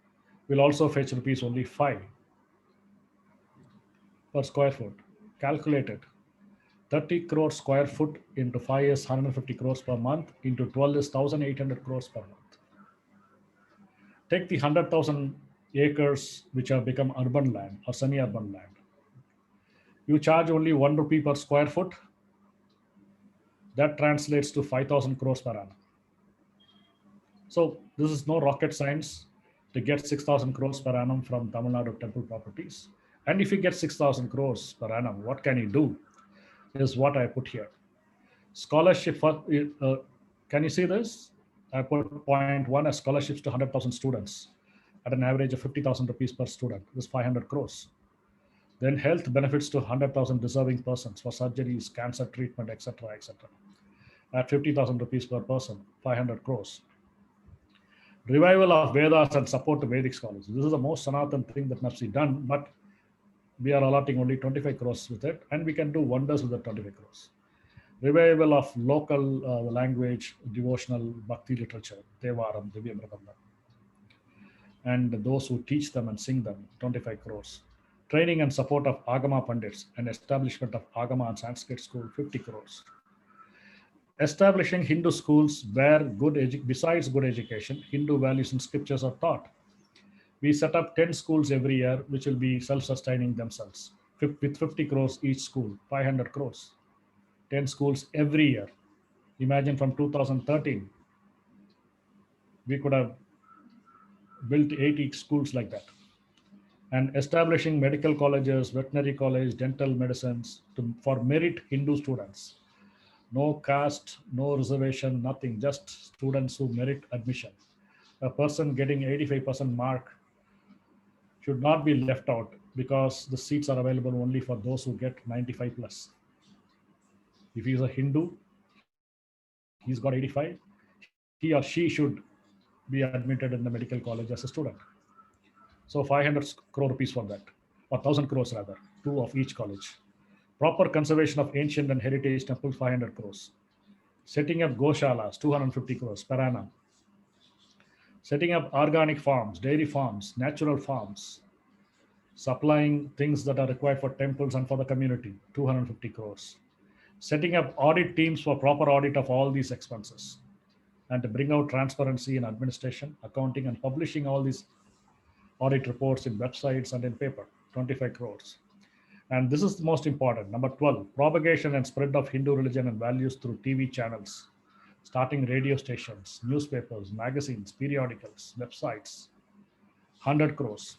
will also fetch rupees only 5 per square foot. Calculate it. 30 crore square foot into 5 is 150 crores per month, into 12 is 1,800 crores per month. Take the 100,000 acres which have become urban land or semi-urban land. You charge only 1 rupee per square foot. That translates to 5,000 crores per annum. So this is no rocket science to get 6,000 crores per annum from Tamil Nadu temple properties. And if you get 6,000 crores per annum, what can you do? Is what I put here. Scholarship for, can you see this? I put point one as scholarships to 100,000 students at an average of 50,000 rupees per student. This is 500 crores. Then health benefits to 100,000 deserving persons for surgeries, cancer treatment, etc., etc. At 50,000 rupees per person, 500 crores. Revival of Vedas and support to Vedic scholars. This is the most Sanatan thing that must be done, but we are allotting only 25 crores with it, and we can do wonders with the 25 crores. Revival of local language, devotional bhakti literature, Devaram, Divya Prabandham, and those who teach them and sing them, 25 crores. Training and support of Agama Pandits and establishment of Agama and Sanskrit school, 50 crores. Establishing Hindu schools where besides good education, Hindu values and scriptures are taught. We set up 10 schools every year, which will be self-sustaining themselves. With 50 crores each school, 500 crores. 10 schools every year. Imagine from 2013, we could have built 80 schools like that. And establishing medical colleges, veterinary college, dental medicines for merit Hindu students. No caste, no reservation, nothing, just students who merit admission. A person getting 85% mark should not be left out because the seats are available only for those who get 95 plus. If he's a Hindu, he's got 85, he or she should be admitted in the medical college as a student. So 500 crore rupees for that, or 1,000 crores rather, 2 of each college. Proper conservation of ancient and heritage temples, 500 crores. Setting up Goshalas, 250 crores per annum. Setting up organic farms, dairy farms, natural farms, supplying things that are required for temples and for the community, 250 crores. Setting up audit teams for proper audit of all these expenses and to bring out transparency in administration, accounting, and publishing all these audit reports in websites and in paper, 25 crores. And this is the most important. Number 12, propagation and spread of Hindu religion and values through TV channels, starting radio stations, newspapers, magazines, periodicals, websites, 100 crores.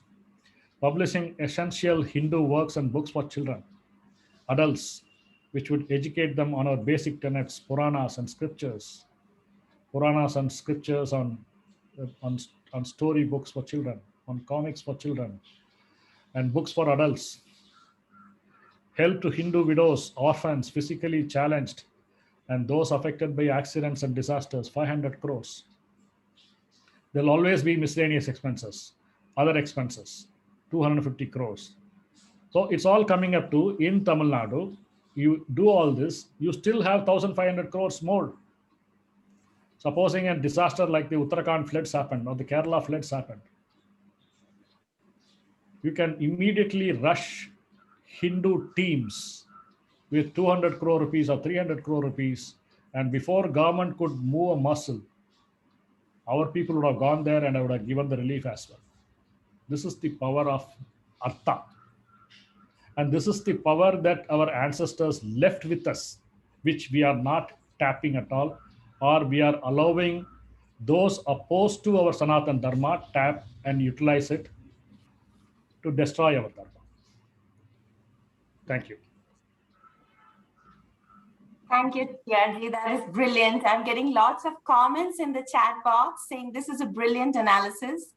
Publishing essential Hindu works and books for children, adults, which would educate them on our basic tenets, Puranas and scriptures on story books for children, on comics for children and books for adults. Help to Hindu widows, orphans, physically challenged, and those affected by accidents and disasters, 500 crores. There'll always be miscellaneous expenses, other expenses, 250 crores. So it's all coming up to, in Tamil Nadu, you do all this, you still have 1,500 crores more. Supposing a disaster like the Uttarakhand floods happened or the Kerala floods happened, you can immediately rush Hindu teams with 200 crore rupees or 300 crore rupees. And before government could move a muscle, our people would have gone there and I would have given the relief as well. This is the power of Artha. And this is the power that our ancestors left with us, which we are not tapping at all, or we are allowing those opposed to our Sanatan Dharma tap and utilize it to destroy our Dharma. Thank you. Thank you, TRG. That is brilliant. I'm getting lots of comments in the chat box saying this is a brilliant analysis.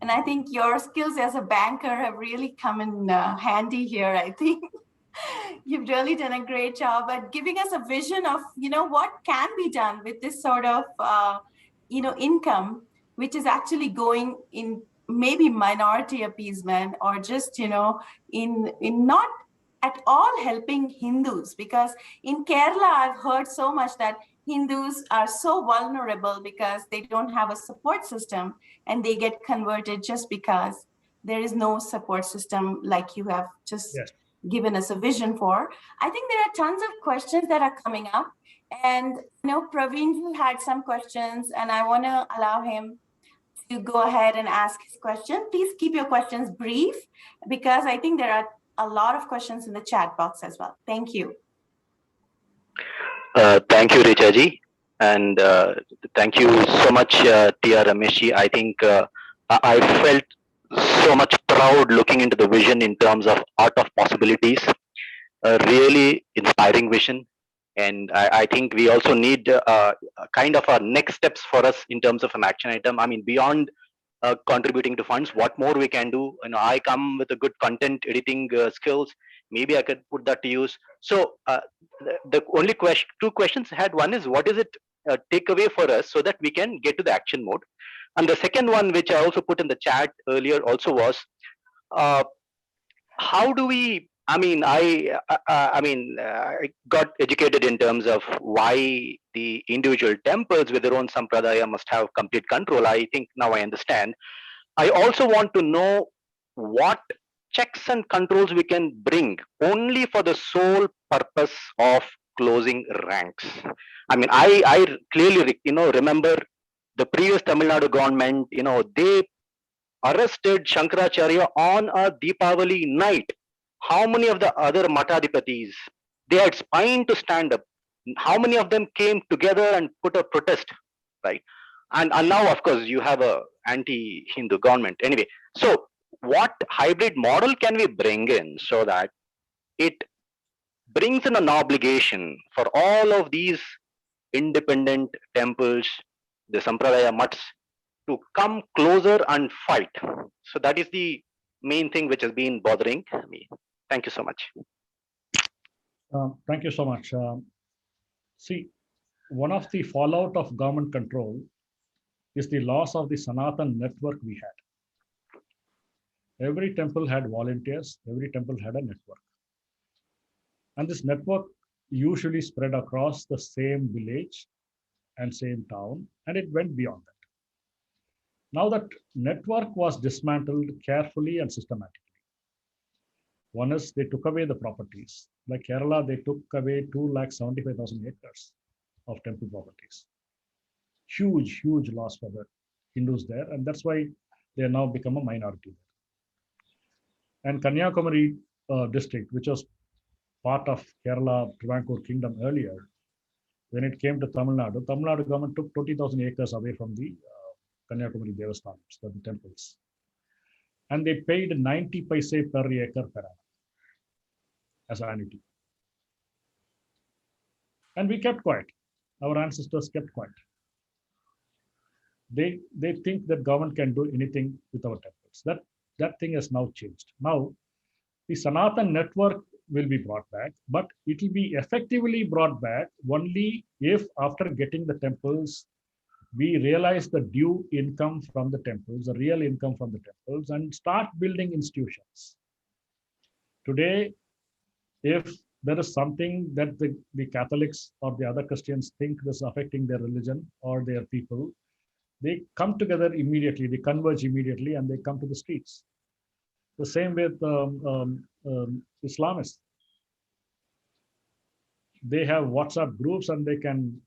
And I think your skills as a banker have really come in handy here, I think. You've really done a great job at giving us a vision of, what can be done with this sort of, income, which is actually going in maybe minority appeasement or just, in not at all helping Hindus. Because in Kerala, I've heard so much that Hindus are so vulnerable because they don't have a support system and they get converted just because there is no support system like you have just given us a vision for. I think there are tons of questions that are coming up. And Praveen had some questions and I want to allow him to go ahead and ask his question. Please keep your questions brief because I think there are a lot of questions in the chat box as well. Thank you. Thank you, Richa ji, and thank you so much, T.R. Ramesh ji. I think I felt so much proud looking into the vision in terms of art of possibilities. A really inspiring vision, and I think we also need kind of a next steps for us in terms of an action item. I mean, beyond contributing to funds, what more we can do. I come with a good content editing skills. Maybe I could put that to use. So the only two questions I had, one is what is it takeaway for us so that we can get to the action mode, and the second one, which I also put in the chat earlier, also was how do we? I mean, I got educated in terms of why the individual temples with their own sampradaya must have complete control. I think now I understand. I also want to know what checks and controls we can bring only for the sole purpose of closing ranks. I mean, I clearly remember the previous Tamil Nadu government. They arrested Shankaracharya on a Deepavali night. How many of the other Matadipatis, they had spine to stand up? How many of them came together and put a protest, right? And now, of course, you have a anti-Hindu government. Anyway, so what hybrid model can we bring in so that it brings in an obligation for all of these independent temples, the Sampradaya mutts, to come closer and fight? So that is the main thing which has been bothering me. Thank you so much. Thank you so much. See, one of the fallout of government control is the loss of the Sanatan network we had. Every temple had volunteers, every temple had a network. And this network usually spread across the same village and same town, and it went beyond that. Now that network was dismantled carefully and systematically. One is they took away the properties. Like Kerala, they took away 275,000 acres of temple properties. Huge, huge loss for the Hindus there. And that's why they have now become a minority there. And Kanyakumari district, which was part of Kerala Travancore kingdom earlier, when it came to Tamil Nadu government took 20,000 acres away from the Kanyakumari Devasthanams, the temples. And they paid 90 paise per acre per annum as annuity. And we kept quiet. Our ancestors kept quiet. They think that government can do anything with our temple. temples. That thing has now changed. Now, the Sanatan network will be brought back, but it will be effectively brought back only if, after getting the temples, we realize the due income from the temples, the real income from the temples, and start building institutions. Today, if there is something that the Catholics or the other Christians think is affecting their religion or their people, they come together immediately, they converge immediately, and they come to the streets. The same with Islamists. They have WhatsApp groups, and they can,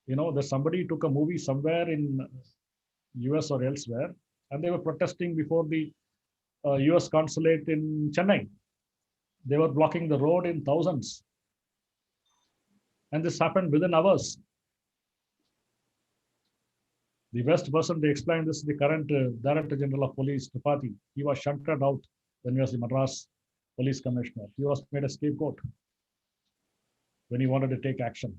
there's somebody took a movie somewhere in US or elsewhere, and they were protesting before the US consulate in Chennai. They were blocking the road in thousands. And this happened within hours. The best person to explain this is the current Director General of Police, Tripathi. He was shunted out when he was the Madras Police Commissioner. He was made a scapegoat when he wanted to take action.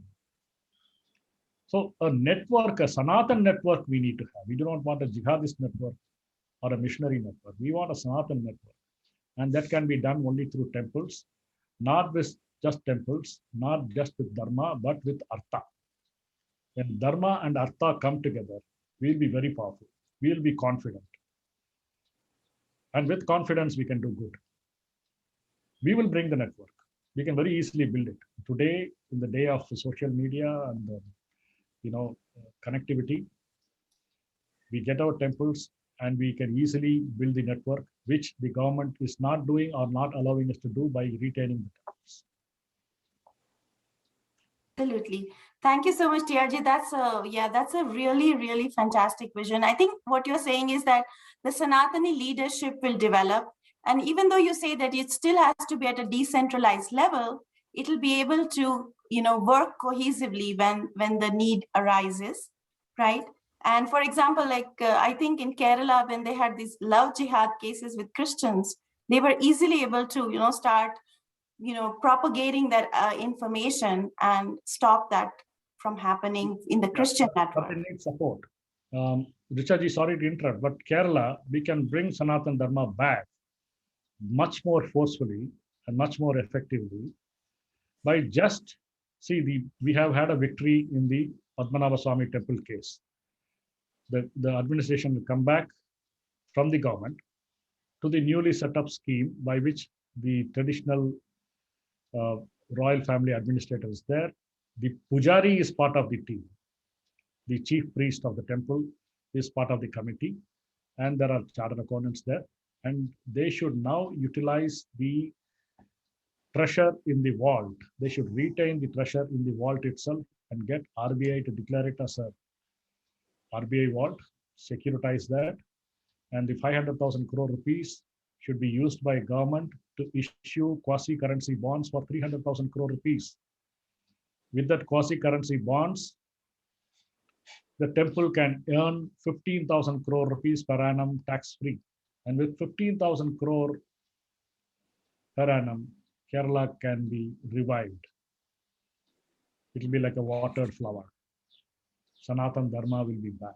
So a network, a Sanatan network we need to have. We do not want a jihadist network or a missionary network. We want a Sanatan network. And that can be done only through temples, not with just temples, not just with Dharma, but with Artha. When Dharma and Artha come together, we'll be very powerful. We'll be confident. And with confidence, we can do good. We will bring the network. We can very easily build it. Today, in the day of social media and connectivity, we get our temples and we can easily build the network, which the government is not doing or not allowing us to do by retaining the temples. Absolutely. Thank you so much, TRJ. That's a really, really fantastic vision. I think what you're saying is that the Sanatani leadership will develop. And even though you say that it still has to be at a decentralized level, it'll be able to, work cohesively when the need arises, right? And for example, I think in Kerala, when they had these love jihad cases with Christians, they were easily able to, start, propagating that information and stop that from happening in the Christian network. But they need support. Richaji, sorry to interrupt, but Kerala, we can bring Sanatan Dharma back much more forcefully and much more effectively by just, we have had a victory in the Padmanabha Swami temple case. The administration will come back from the government to the newly set up scheme by which the traditional royal family administrator is there. The Pujari is part of the team. The chief priest of the temple is part of the committee, and there are chartered accountants there. And they should now utilize the treasure in the vault. They should retain the treasure in the vault itself and get RBI to declare it as a RBI vault, securitize that, and the 500,000 crore rupees should be used by government to issue quasi-currency bonds for 300,000 crore rupees. With that quasi-currency bonds, the temple can earn 15,000 crore rupees per annum tax-free. And with 15,000 crore per annum, Kerala can be revived. It will be like a watered flower. Sanatan Dharma will be back.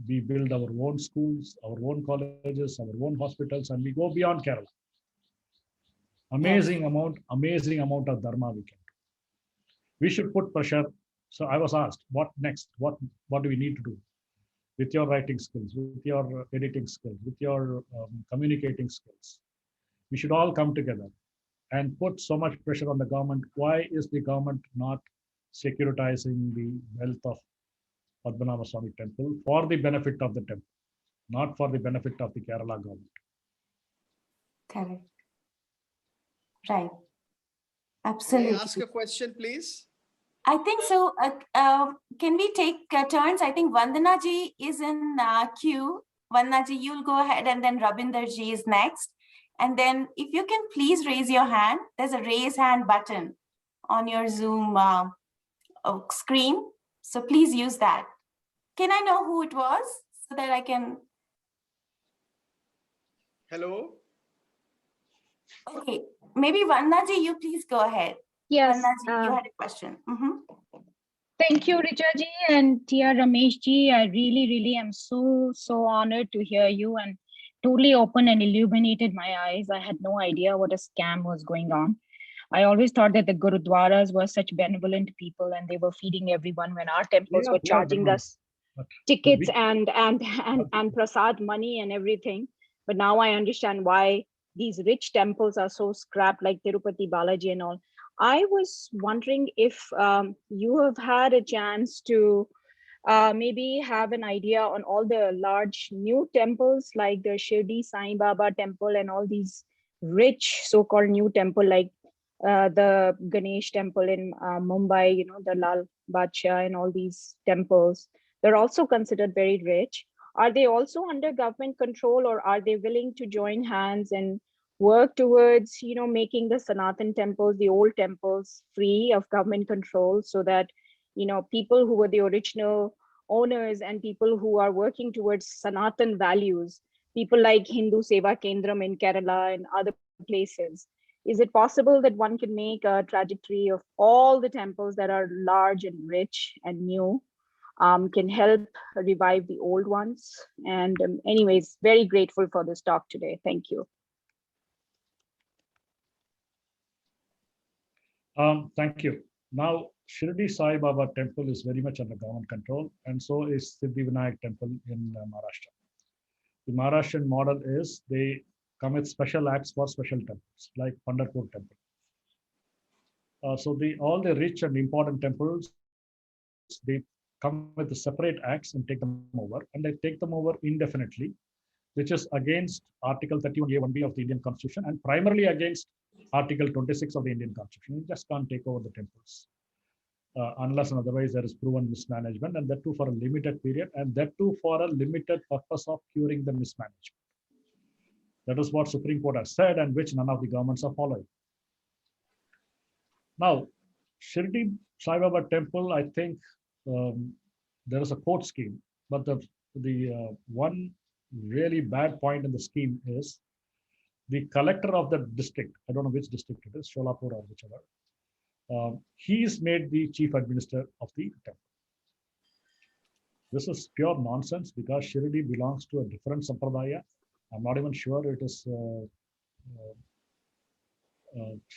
We build our own schools, our own colleges, our own hospitals, and we go beyond Kerala. Amazing amount of Dharma we can do. We should put pressure. So I was asked, what next? What do we need to do? With your writing skills, with your editing skills, with your communicating skills. We should all come together and put so much pressure on the government. Why is the government not securitizing the wealth of Padmanabha Swami temple for the benefit of the temple, not for the benefit of the Kerala government? Correct. Right. Absolutely. May I ask a question, please? I think so. Can we take turns? I think Vandana ji is in queue. Vandana ji, you'll go ahead, and then Rabinder ji is next. And then if you can please raise your hand, there's a raise hand button on your Zoom screen. So please use that. Can I know who it was so that I can? Hello. Okay, maybe Vandana ji, you please go ahead. Yes. Vandana ji, you had a question. Thank you, Richa ji and TR Ramesh ji. I really am so honored to hear you and totally opened and illuminated my eyes. I had no idea what a scam was going on. I always thought that the Gurudwaras were such benevolent people and they were feeding everyone when our temples were They are charging benevolent, us but tickets we and prasad money and everything. But now I understand why these rich temples are so scrapped, like Tirupati Balaji and all. I was wondering if you have had a chance to maybe have an idea on all the large new temples like the Shirdi Sai Baba temple and all these rich so-called new temple like the Ganesh temple in Mumbai, the Lal Badshah and all these temples. They're also considered very rich. Are they also under government control, or are they willing to join hands and work towards, making the Sanatan temples, the old temples, free of government control, so that, people who were the original owners and people who are working towards Sanatan values, people like Hindu Seva Kendram in Kerala and other places, is it possible that one can make a trajectory of all the temples that are large and rich and new, can help revive the old ones? And anyways, very grateful for this talk today. Thank you. Thank you. Now, Shirdi Sai Baba temple is very much under government control, and so is Siddhivinayak temple in Maharashtra. The Maharashtrian model is they commit special acts for special temples, like Pandharpur temple. So all the rich and important temples, they come with the separate acts and take them over, and they take them over indefinitely, which is against Article 31A(1)(b) of the Indian Constitution and primarily against Article 26 of the Indian Constitution. You just can't take over the temples unless and otherwise there is proven mismanagement, and that too for a limited period, and that too for a limited purpose of curing the mismanagement. That is what Supreme Court has said, and which none of the governments are following. Now, Shirdi Sai Baba temple, I think there is a court scheme, but the one really bad point in the scheme is the collector of the district, I don't know which district it is, Sholapur or whichever, he is made the chief administrator of the temple. This is pure nonsense because Shirdi belongs to a different sampradaya. I'm not even sure it is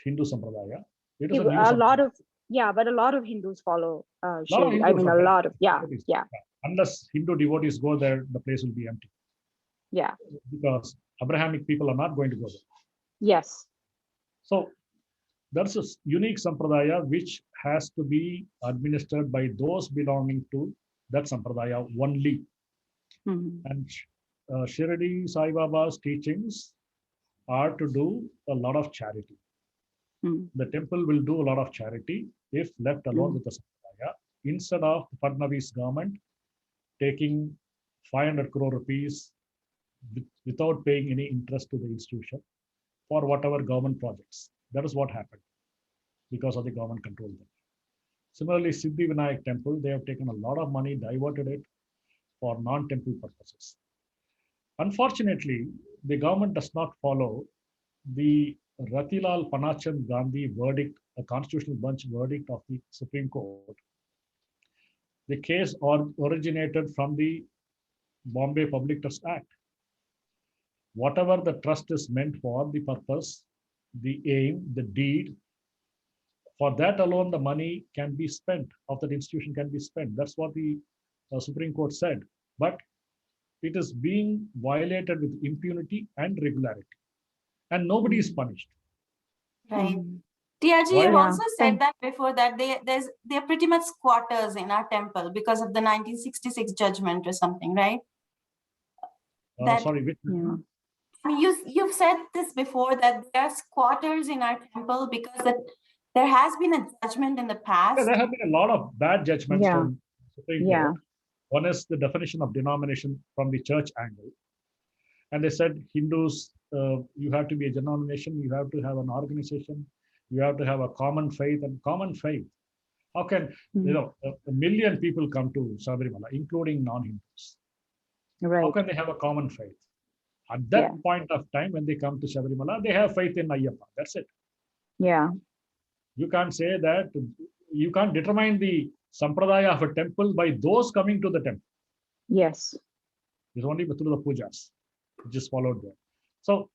Hindu sampradaya. It is a lot of, but a lot of Hindus follow Shirdi. I mean, a lot of, yeah. Unless Hindu devotees go there, the place will be empty. Yeah. Because Abrahamic people are not going to go there. Yes. So that's a unique sampradaya which has to be administered by those belonging to that sampradaya only. And Shirdi Sai Baba's teachings are to do a lot of charity. The temple will do a lot of charity if left alone with the sampradaya, instead of Fadnavis government taking 500 crore rupees without paying any interest to the institution for whatever government projects. That is what happened because of the government control there. Similarly, Siddhivinayak temple, they have taken a lot of money, diverted it for non-temple purposes. Unfortunately, the government does not follow the Ratilal Panachand Gandhi verdict, a constitutional bench verdict of the Supreme Court. The case originated from the Bombay Public Trust Act. Whatever the trust is meant for, the purpose, the aim, the deed, for that alone the money can be spent, of that institution can be spent. That's what the Supreme Court said. But it is being violated with impunity and regularity. And nobody is punished. Right. TRG, you've also said that before, that they're pretty much squatters in our temple because of the 1966 judgment or something, right? Sorry, which? Yeah. I mean, you've said this before, that there are squatters in our temple because there has been a judgment in the past. Yeah, there have been a lot of bad judgments from Supreme Court. One is the definition of denomination from the church angle. And they said Hindus, you have to be a denomination, you have to have an organization, you have to have a common faith. And common faith, how can a million people come to Sabarimala, including non-Hindus? Right. How can they have a common faith? At that point of time, when they come to Sabarimala, they have faith in Ayyappa. That's it. Yeah. You can't say that. You can't determine the sampradaya of a temple by those coming to the temple. Yes. It's only through the pujas. which is followed there. So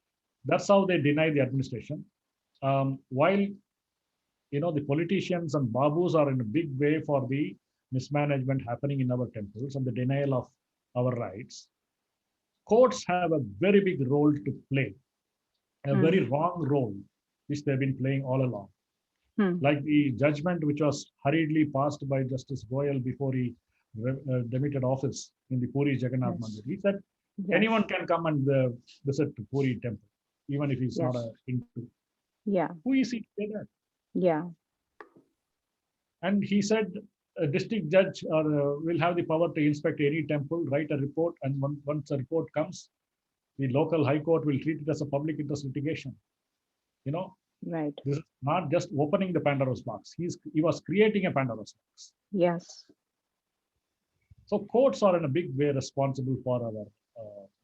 that's how they deny the administration. While the politicians and babus are in a big way for the mismanagement happening in our temples and the denial of our rights, courts have a very big role to play, a very wrong role, which they've been playing all along. Like the judgment which was hurriedly passed by Justice Goyal before he demitted office in the Puri Jagannath Mandir. He said anyone can come and visit the Puri temple, even if he's not a Hindu. Yeah. Who is he to say that? Yeah. And he said a district judge will have the power to inspect any temple, write a report, and once a report comes, the local high court will treat it as a public interest litigation. Right. This is not just opening the Pandora's box. He was creating a Pandora's box. Yes. So courts are in a big way responsible for our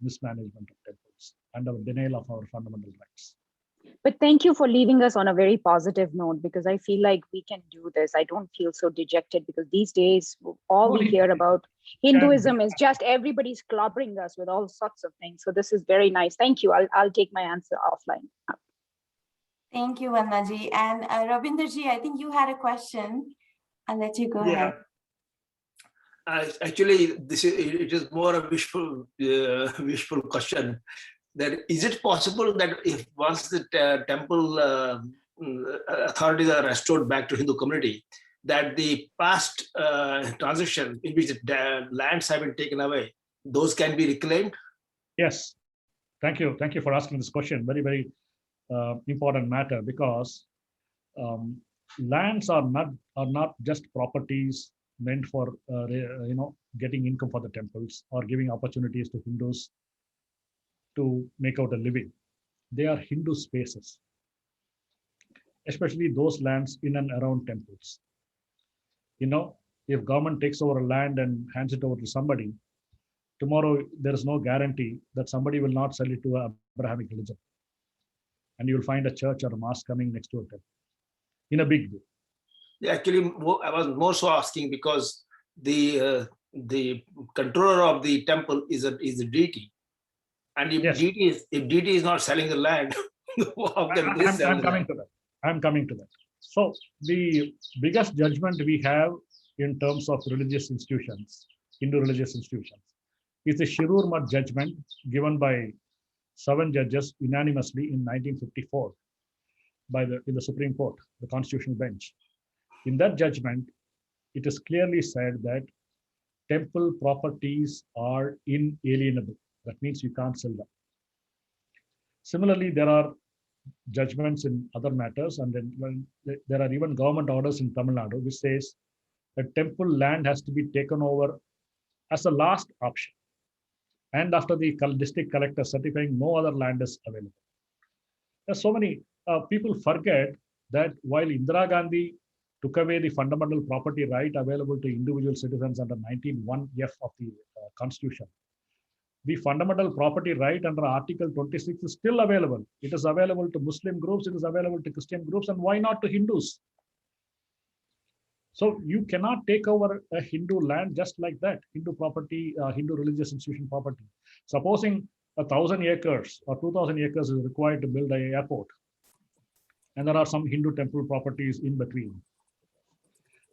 mismanagement of temples and our denial of our fundamental rights. But thank you for leaving us on a very positive note, because I feel like we can do this. I don't feel so dejected, because these days, all we hear about Hinduism is just everybody's clobbering us with all sorts of things. So this is very nice. Thank you. I'll take my answer offline. Thank you, Vannaji. And Ravinderji, I think you had a question. I'll let you go ahead. Actually, it is more a wishful question. That is it possible that if once the temple authorities are restored back to Hindu community, that the past transition in which the lands have been taken away, those can be reclaimed? Yes. Thank you. Thank you for asking this question. Very, very important matter, because lands are not just properties meant for getting income for the temples or giving opportunities to Hindus to make out a living. They are Hindu spaces, especially those lands in and around temples. If government takes over a land and hands it over to somebody, tomorrow there is no guarantee that somebody will not sell it to an Abrahamic religion, and you will find a church or a mosque coming next to a temple in a big way. Actually, I was more so asking because the controller of the temple is a deity. And if deity is not selling the land, how can they sell the land? I'm coming to that. So the biggest judgment we have in terms of religious institutions, Hindu religious institutions, is the Shirur Math judgment given by 7 judges unanimously in 1954 in the Supreme Court, the Constitutional Bench. In that judgment, it is clearly said that temple properties are inalienable. That means you can't sell them. Similarly, there are judgments in other matters, and then there are even government orders in Tamil Nadu which says that temple land has to be taken over as a last option, and after the district collector certifying no other land is available. There's so many people forget that while Indira Gandhi took away the fundamental property right available to individual citizens under 19(1)(f) of the Constitution, the fundamental property right under Article 26 is still available. It is available to Muslim groups, it is available to Christian groups, and why not to Hindus? So you cannot take over a Hindu land just like that, Hindu property, Hindu religious institution property. Supposing 1,000 acres or 2,000 acres is required to build an airport, and there are some Hindu temple properties in between.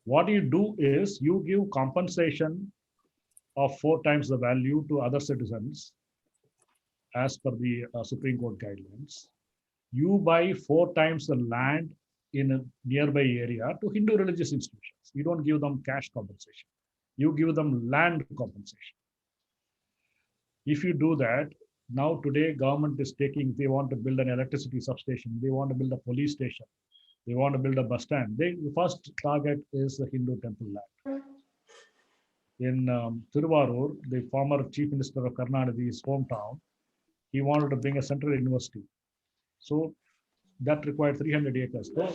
What you do is you give compensation of 4 times the value to other citizens as per the Supreme Court guidelines. You buy 4 times the land in a nearby area to Hindu religious institutions. You don't give them cash compensation. You give them land compensation. If you do that, now today government is taking, they want to build an electricity substation, they want to build a police station, they want to build a bus stand. The first target is the Hindu temple land. In Thiruvarur, the former chief minister of Karnataka's hometown, he wanted to bring a central university. So that required 300 acres. So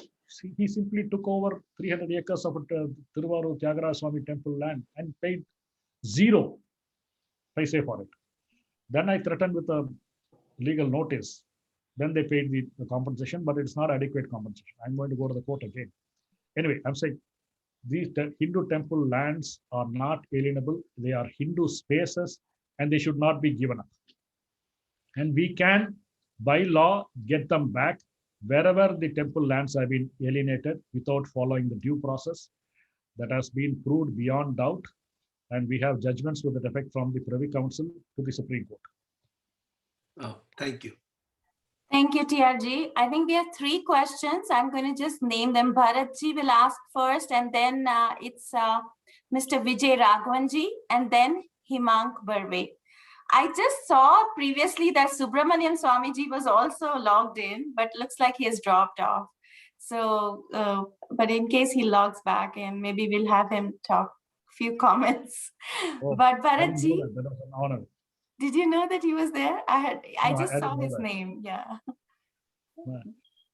he simply took over 300 acres of Thiruvarur Tyagaraja Swami temple land and paid 0 paise for it. Then I threatened with a legal notice. Then they paid the compensation, but it's not adequate compensation. I'm going to go to the court again. Anyway, I'm saying these Hindu temple lands are not alienable. They are Hindu spaces, and they should not be given up. And we can, by law, get them back wherever the temple lands have been alienated without following the due process that has been proved beyond doubt. And we have judgments with that effect from the Privy Council to the Supreme Court. Oh, thank you. Thank you, TRG. I think we have 3 questions. I'm going to just name them. Bharatji will ask first, and then it's Mr. Vijay Raghavanji, and then Himank Barve. I just saw previously that Subramanian Swamiji was also logged in, but looks like he has dropped off. So, but in case he logs back, and maybe we'll have him talk a few comments. Oh, But I didn't know Bharatji, that. That was an honor. did you know that he was there? I No, just I saw didn't know his that. name. Yeah.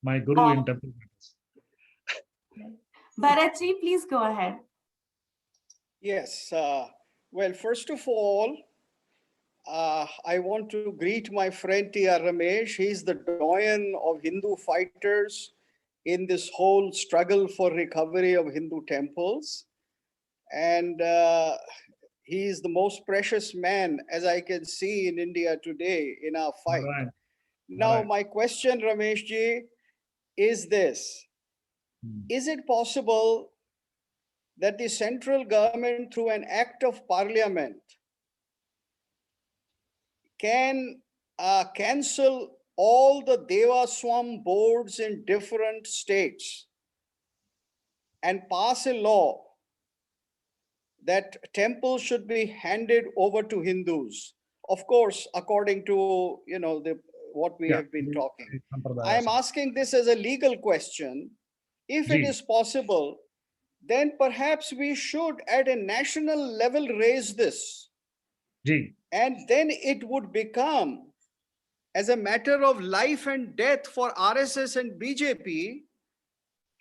My guru in temple matters. Bharatji, please go ahead. Yes. Well, first of all, I want to greet my friend T.R. Ramesh. He's the doyen of Hindu fighters in this whole struggle for recovery of Hindu temples. And he's the most precious man, as I can see in India today in our fight. Right. Now, Right. my question, Rameshji, is this. Is it possible that the central government, through an act of parliament, can cancel all the Devaswam boards in different states and pass a law that temples should be handed over to Hindus? Of course, according to what we Yeah, have been the- talking. the Sampradayas. I am asking this as a legal question. If it Ji. is possible, then perhaps we should at a national level raise this. Ji. And then it would become as a matter of life and death for RSS and BJP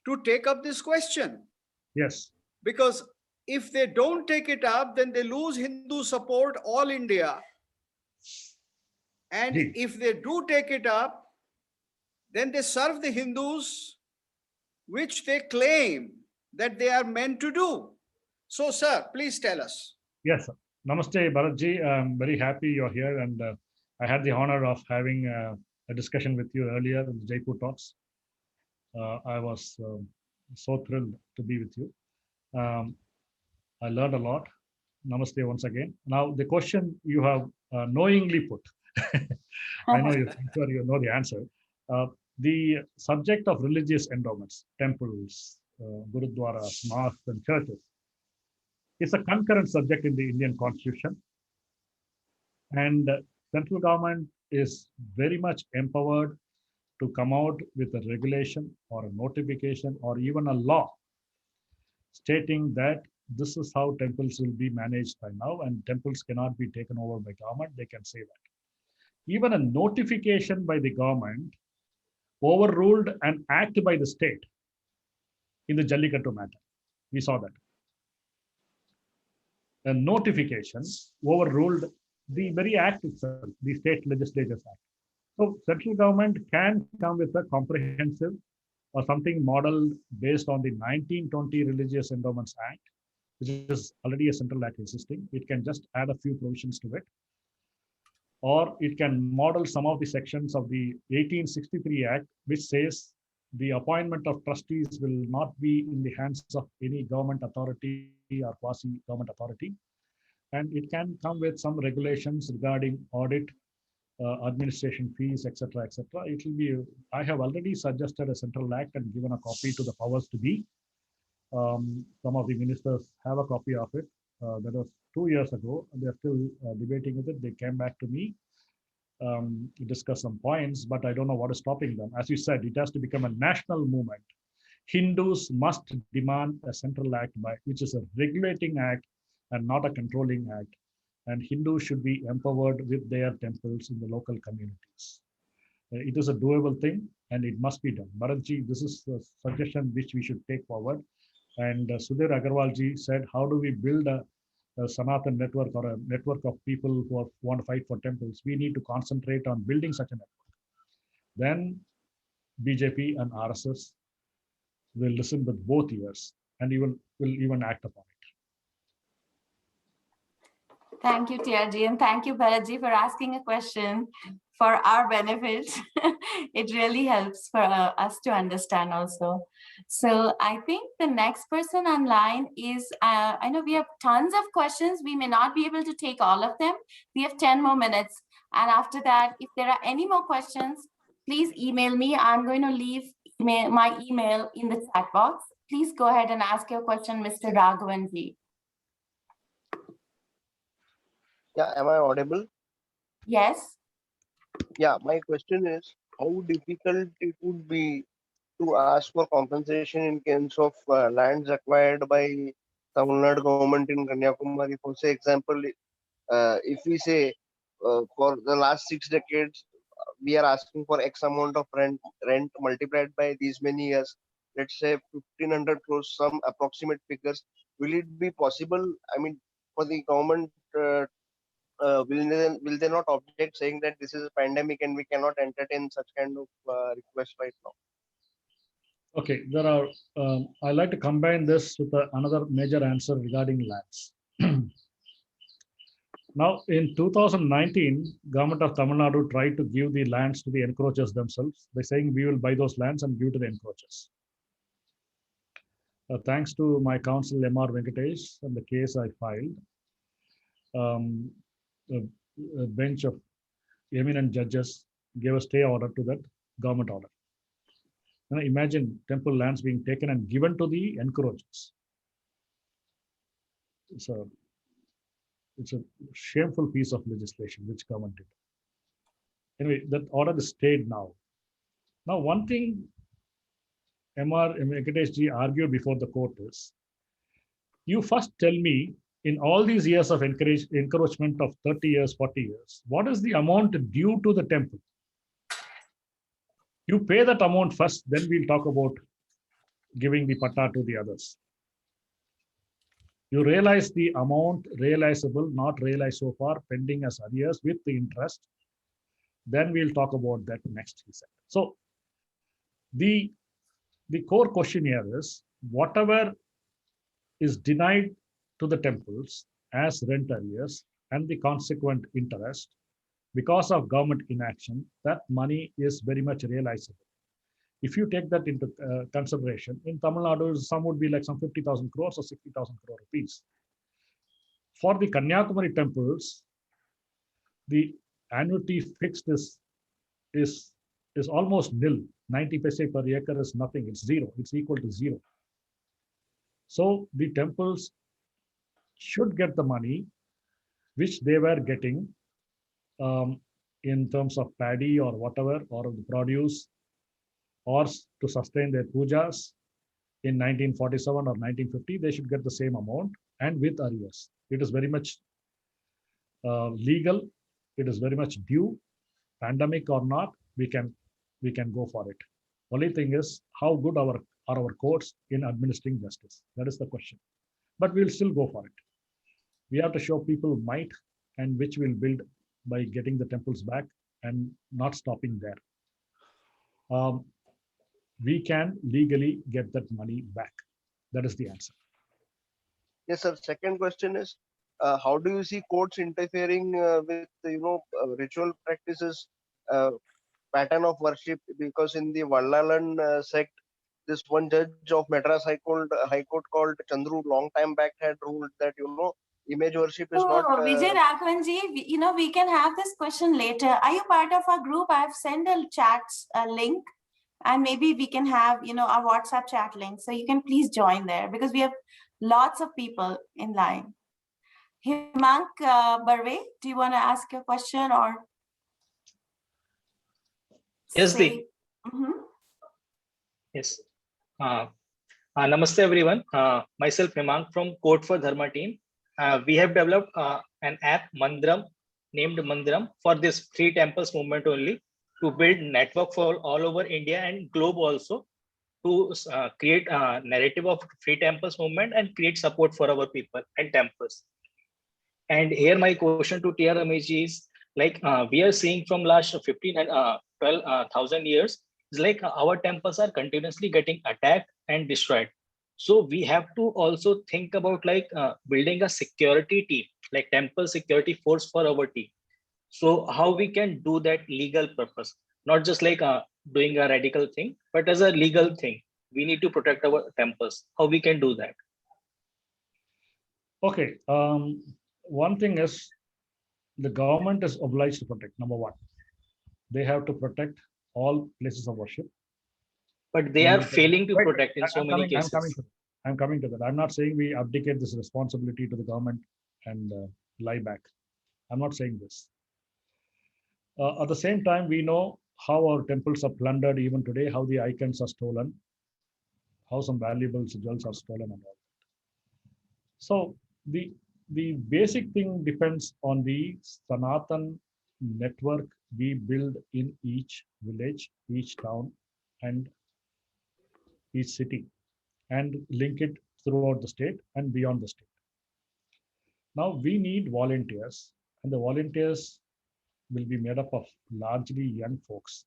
to take up this question. Yes. Because if they don't take it up, then they lose Hindu support all India. And Ji. if they do take it up, then they serve the Hindus, which they claim that they are meant to do. So, sir, please tell us. Yes, sir. Namaste, Bharatji. I'm very happy you're here, and I had the honor of having a discussion with you earlier in the Jaipur talks. I was so thrilled to be with you. I learned a lot. Namaste once again. Now, the question you have knowingly put, I know I'm sure you know the answer. The subject of religious endowments, temples, gurudwaras, mosques, and churches, is a concurrent subject in the Indian Constitution. And central government is very much empowered to come out with a regulation or a notification or even a law stating that this is how temples will be managed by now, and temples cannot be taken over by government. They can say that. Even a notification by the government overruled an act by the state in the Jallikattu matter. We saw that. A notification overruled the very act itself, the state legislature's act. So central government can come with a comprehensive or something modeled based on the 1920 Religious Endowments Act, which is already a central act existing. It can just add a few provisions to it. Or it can model some of the sections of the 1863 Act, which says the appointment of trustees will not be in the hands of any government authority or quasi-government authority. And it can come with some regulations regarding audit, administration fees, etc., etc. It will be. I have already suggested a central act and given a copy to the powers to be. Some of the ministers have a copy of it. That was 2 years ago. They're still debating with it. They came back to me to discuss some points, but I don't know what is stopping them. As you said, it has to become a national movement. Hindus must demand a central act which is a regulating act and not a controlling act. And Hindus should be empowered with their temples in the local communities. It is a doable thing and it must be done. Bharatji, this is a suggestion which we should take forward. And Sudhir Agarwalji said, how do we build a Sanatan network or a network of people who want to fight for temples? We need to concentrate on building such a network. Then BJP and RSS will listen with both ears and will even act upon it. Thank you, TRG, and thank you, Bharatji, for asking a question for our benefit. It really helps for us to understand also. So I think the next person online is, I know we have tons of questions. We may not be able to take all of them. We have 10 more minutes. And after that, if there are any more questions, please email me. I'm going to leave my email in the chat box. Please go ahead and ask your question, Mr. Raghavanji. Yeah, am I audible? Yes. Yeah, my question is how difficult it would be to ask for compensation in case of lands acquired by Tamil Nadu government in Kanyakumari. For say example, if we say for the last 6 decades, we are asking for X amount of rent multiplied by these many years, let's say 1500 crores, some approximate figures. Will it be possible? I mean, for the government, will they not object saying that this is a pandemic and we cannot entertain such kind of request right now? Okay, there are. I like to combine this with another major answer regarding lands. Now, in 2019, government of Tamil Nadu tried to give the lands to the encroachers themselves by saying we will buy those lands and give to the encroachers. Thanks to my counsel M.R. Venkatesh and the case I filed, a bench of eminent judges gave a stay order to that government order. Now imagine temple lands being taken and given to the encroachers. It's a shameful piece of legislation which government did. Anyway, that order is stayed now. Now, one thing M.R. Venkatesh ji argued before the court is, you first tell me in all these years of encroachment of 30 years, 40 years, what is the amount due to the temple? You pay that amount first, then we'll talk about giving the patta to the others. You realize the amount realizable, not realized so far, pending as arrears with the interest. Then we'll talk about that next, he said. So the core question here is, whatever is denied to the temples as rent arrears and the consequent interest because of government inaction, that money is very much realizable. If you take that into consideration, in Tamil Nadu, some would be like some 50,000 crores or 60,000 crore rupees. For the Kanyakumari temples, the annuity fixed is almost nil. 90 paise per acre is nothing. It's zero. It's equal to zero. So the temples should get the money which they were getting in terms of paddy or whatever, or the produce, or to sustain their pujas in 1947 or 1950, they should get the same amount and with arrears. It is very much legal. It is very much due. Pandemic or not, we can go for it. Only thing is how good are our courts in administering justice. That is the question. But we'll still go for it. We have to show people might, and which we'll build by getting the temples back and not stopping there. We can legally get that money back. That is the answer. Yes, sir. Second question is, how do you see courts interfering with ritual practices, pattern of worship? Because in the Vallalan sect, this one judge of Madras High Court called Chandru long time back had ruled that image worship is not. Vijay Raghavanji, we can have this question later. Are you part of our group? I've sent a chat link, and maybe we can have our WhatsApp chat link, so you can please join there because we have lots of people in line. Himank Barve, do you want to ask your question or? Yes, Yes. Namaste everyone. Myself Himank from Code for Dharma team. We have developed an app Mandiram, named Mandiram, for this free temples movement only, to build network for all over India and globe also, to create a narrative of free temples movement and create support for our people and temples. And here my question to T.R. Ramesh is, like we are seeing from last 15 and 12,000 years, it's like our temples are continuously getting attacked and destroyed. So we have to also think about like building a security team, like temple security force for our team. So how we can do that legal purpose, not just like doing a radical thing, but as a legal thing. We need to protect our temples. How we can do that? Okay. One thing is the government is obliged to protect. Number one, they have to protect all places of worship. But they are failing to protect in so many cases. I'm coming to that. I'm not saying we abdicate this responsibility to the government and lie back. I'm not saying this. At the same time, we know how our temples are plundered even today, how the icons are stolen, how some valuable jewels are stolen and all that. So the basic thing depends on the Sanatan network we build in each village, each town, and each city, and link it throughout the state and beyond the state. Now we need volunteers, and the volunteers will be made up of largely young folks,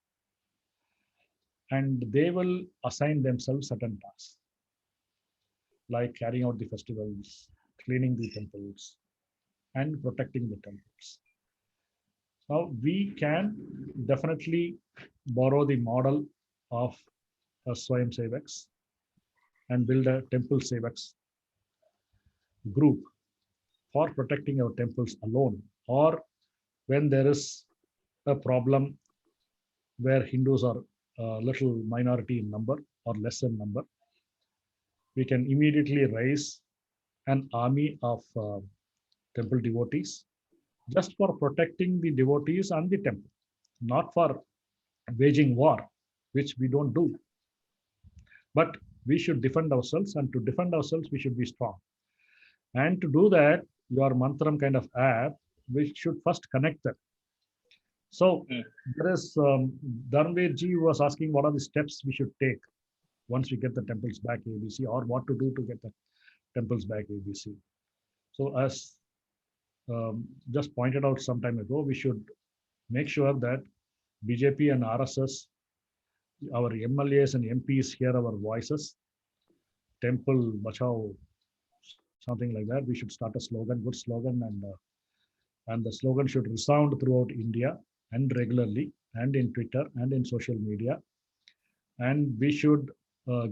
and they will assign themselves certain tasks like carrying out the festivals, cleaning the temples, and protecting the temples. Now we can definitely borrow the model of a Swayam Sevaks and build a temple Sevaks group for protecting our temples alone, or when there is a problem where Hindus are a little minority in number or less in number, we can immediately raise an army of temple devotees just for protecting the devotees and the temple, not for waging war, which we don't do. But we should defend ourselves, and to defend ourselves, we should be strong. And to do that, your Mantram kind of app, we should first connect them. So there is Dharmveer ji was asking what are the steps we should take once we get the temples back ABC, or what to do to get the temples back ABC. So as just pointed out some time ago, we should make sure that BJP and RSS, our MLAs and MPs hear our voices. Temple Bachao, something like that. We should start a slogan, good slogan, and the slogan should resound throughout India and regularly, and in Twitter and in social media. And we should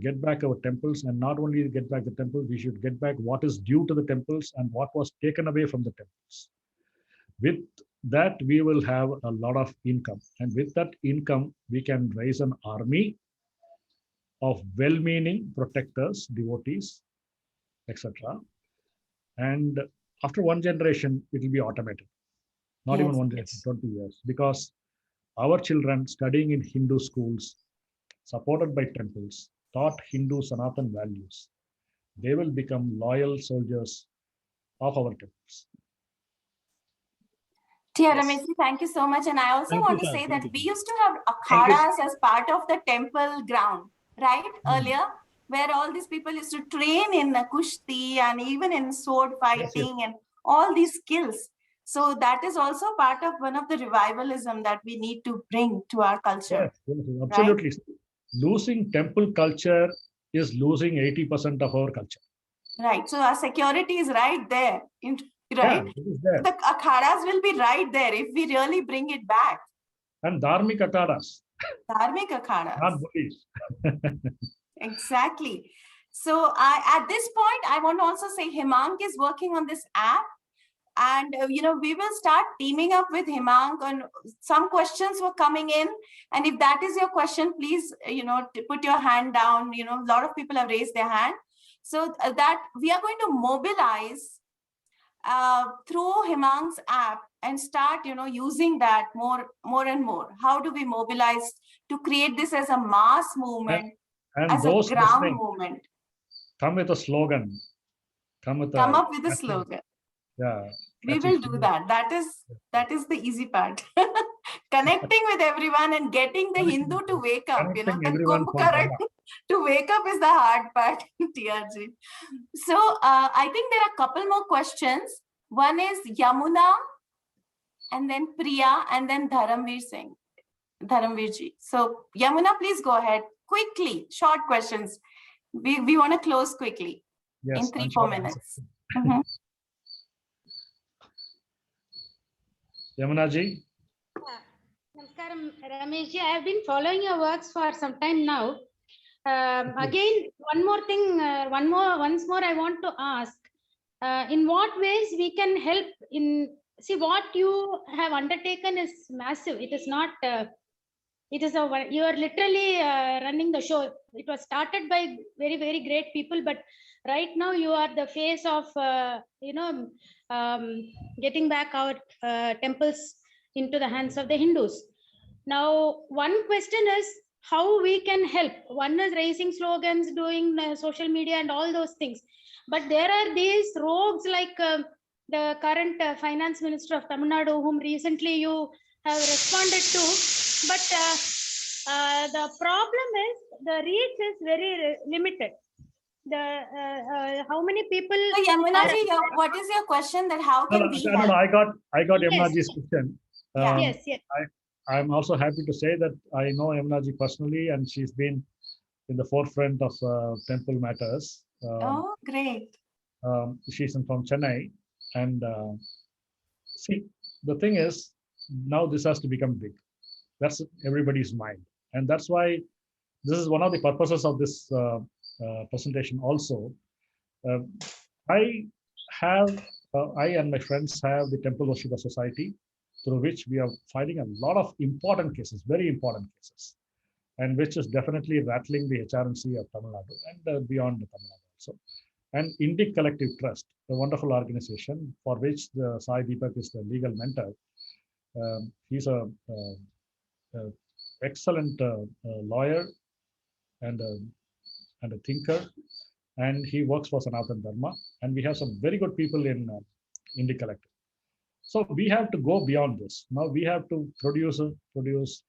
get back our temples, and not only get back the temple, we should get back what is due to the temples and what was taken away from the temples. With that, we will have a lot of income, and with that income, we can raise an army of well-meaning protectors, devotees, etc. And after one generation, it will be automated. Not even one generation, 20 years, because our children studying in Hindu schools, supported by temples, taught Hindu Sanatan values, they will become loyal soldiers of our temples. Tia Ramesh, thank you so much. And I also want to say that we used to have akhadas as part of the temple ground, right? Earlier, where all these people used to train in kushti and even in sword fighting and all these skills. So that is also part of one of the revivalism that we need to bring to our culture. Yes, absolutely. Right? Losing temple culture is losing 80% of our culture. Right. So our security is right there. Right? Yeah, the akhadas will be right there if we really bring it back. And dharmic akhadas. Dharmic akhadas. Not bullies. Exactly. So at this point, I want to also say Himank is working on this app. And, we will start teaming up with Himank, and some questions were coming in. And if that is your question, please, put your hand down. A lot of people have raised their hand. So that we are going to mobilize through Himank's app and start, using that more and more. How do we mobilize to create this as a mass movement, and as a ground movement? Come with a slogan. Come up with a slogan. Yeah. We will do that. That is the easy part. Connecting with everyone and getting the Hindu to wake up, the Kumbhakaran to wake up is the hard part, TRG. So I think there are a couple more questions. One is Yamuna, and then Priya, and then Dharamveer ji. So Yamuna, please go ahead. Quickly, short questions. We want to close quickly, in 3-4 minutes. Yamuna ji. Namaskaram, Ramesh ji. I have been following your works for some time now. Again, one more thing, once more, I want to ask: in what ways we can help? See, what you have undertaken is massive. It is not. It is you are literally running the show. It was started by very, very great people, but right now you are the face of getting back our temples into the hands of the Hindus. Now, one question is how we can help. One is raising slogans, doing social media and all those things. But there are these rogues like the current finance minister of Tamil Nadu, whom recently you have responded to. But the problem is the reach is very limited. How many people? So Yamuna ji, what is your question? That how can we help? No, I got Yes. Yamuna ji's question. Yes. I'm also happy to say that I know Yamuna ji personally, and she's been in the forefront of temple matters. Oh, great. She's from Chennai, and see, the thing is, now this has to become big. That's everybody's mind, and that's why this is one of the purposes of this presentation. Also, I and my friends have the Temple Worshipper Society, through which we are filing a lot of important cases, very important cases, and which is definitely rattling the HRMC of Tamil Nadu and beyond the Tamil Nadu also. And Indic Collective Trust, a wonderful organization for which the Sai Deepak is the legal mentor. He's a excellent lawyer and a thinker, and he works for Sanatana Dharma. And we have some very good people in Indic Collective. So we have to go beyond this. Now we have to produce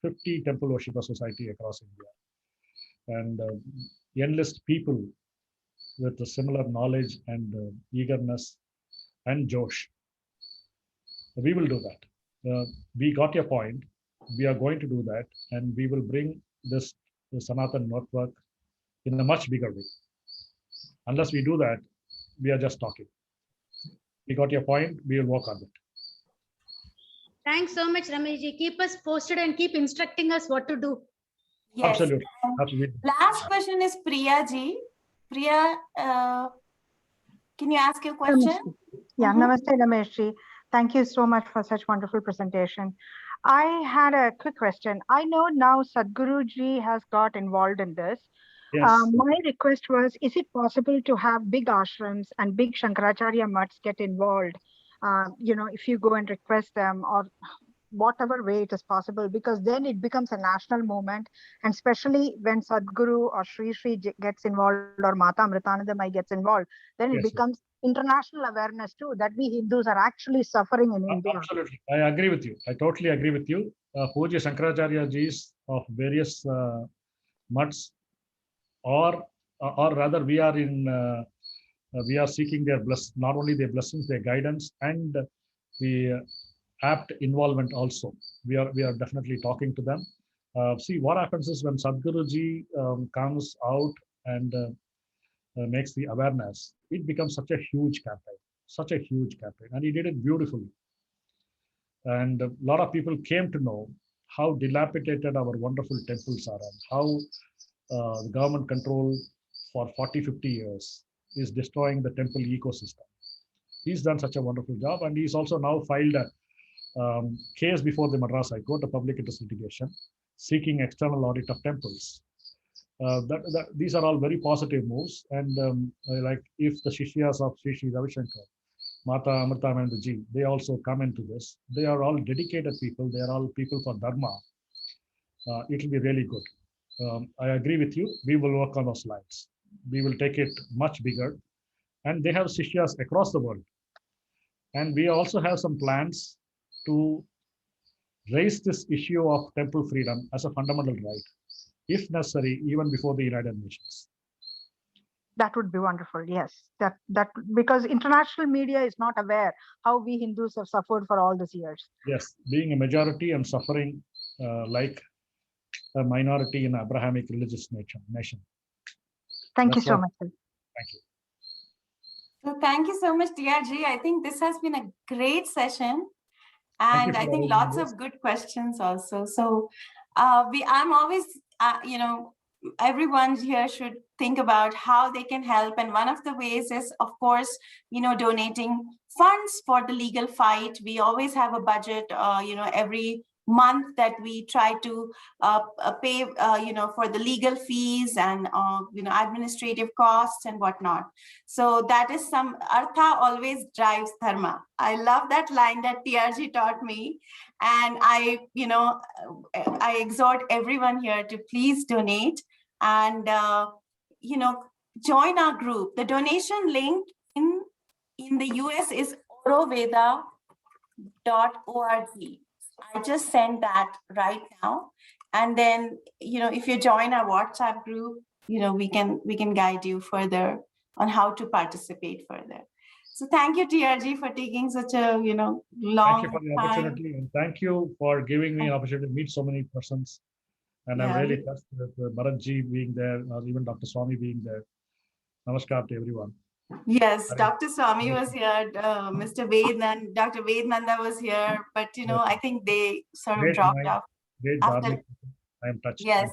50 Temple Worshipper Society across India, and enlist people with a similar knowledge and eagerness and Josh. We will do that. We got your point. We are going to do that, and we will bring the Sanatan network in a much bigger way. Unless we do that, we are just talking. We got your point. We will work on it. Thanks so much, Rameshji. Keep us posted and keep instructing us what to do. Yes. Absolutely. Absolutely. Last question is Priya ji. Priya, can you ask your question? Yeah, Namaste, Rameshji. Thank you so much for such wonderful presentation. I had a quick question. I know now Sadhguruji has got involved in this. Yes. My request was, is it possible to have big ashrams and big Shankaracharya mutts get involved? If you go and request them, or whatever way it is possible, because then it becomes a national movement, and especially when Sadhguru or Sri gets involved, or Mata Amritanandamai gets involved, then it becomes international awareness too, that we Hindus are actually suffering in India. Absolutely. I agree with you. I totally agree with you. Pujya Shankaracharya Ji's of various mutts, or rather we are seeking their not only their blessings, their guidance, and the apt involvement also. We are definitely talking to them. See, what happens is when Sadhguruji comes out and makes the awareness, it becomes such a huge campaign, and he did it beautifully. And a lot of people came to know how dilapidated our wonderful temples are, and how the government control for 40-50 years is destroying the temple ecosystem. He's done such a wonderful job, and he's also now filed a case before the Madras High Court, a public interest litigation, seeking external audit of temples. These are all very positive moves, and like if the Shishyas of Sri Ravi Shankar, Mata Amritananda Ji, they also come into this. They are all dedicated people. They are all people for Dharma. It will be really good. I agree with you. We will work on those lines. We will take it much bigger. And they have Shishyas across the world. And we also have some plans to raise this issue of temple freedom as a fundamental right, if necessary, even before the United Nations. That would be wonderful. Yes, that because international media is not aware how we Hindus have suffered for all these years. Yes, being a majority and suffering like a minority in Abrahamic religious nation. Thank you so much, sir. Thank you. So thank you so much, DRG. I think this has been a great session. And for I think arranging lots this. of good questions also. So I'm always, everyone here should think about how they can help. And one of the ways is, of course, donating funds for the legal fight. We always have a budget, every month that we try to pay, for the legal fees and, administrative costs and whatnot. So that is some, Artha always drives dharma. I love that line that TRG taught me. And I exhort everyone here to please donate and, join our group. The donation link in the US is auroveda.org. I just sent that right now. And then, if you join our WhatsApp group, we can guide you further on how to participate further. So thank you, TRG, for taking such a, long Thank you for the time. opportunity, and thank you for giving me an opportunity to meet so many persons. And I'm Yeah. really touched with Bharatji being there, or even Dr. Swami being there. Namaskar to everyone. Yes, Thank Dr. Swami was here, Mr. Ved and Dr. Ved Nanda was here, but I think they sort of Great dropped mind, off great after. Dharmic. I am touched. Yes,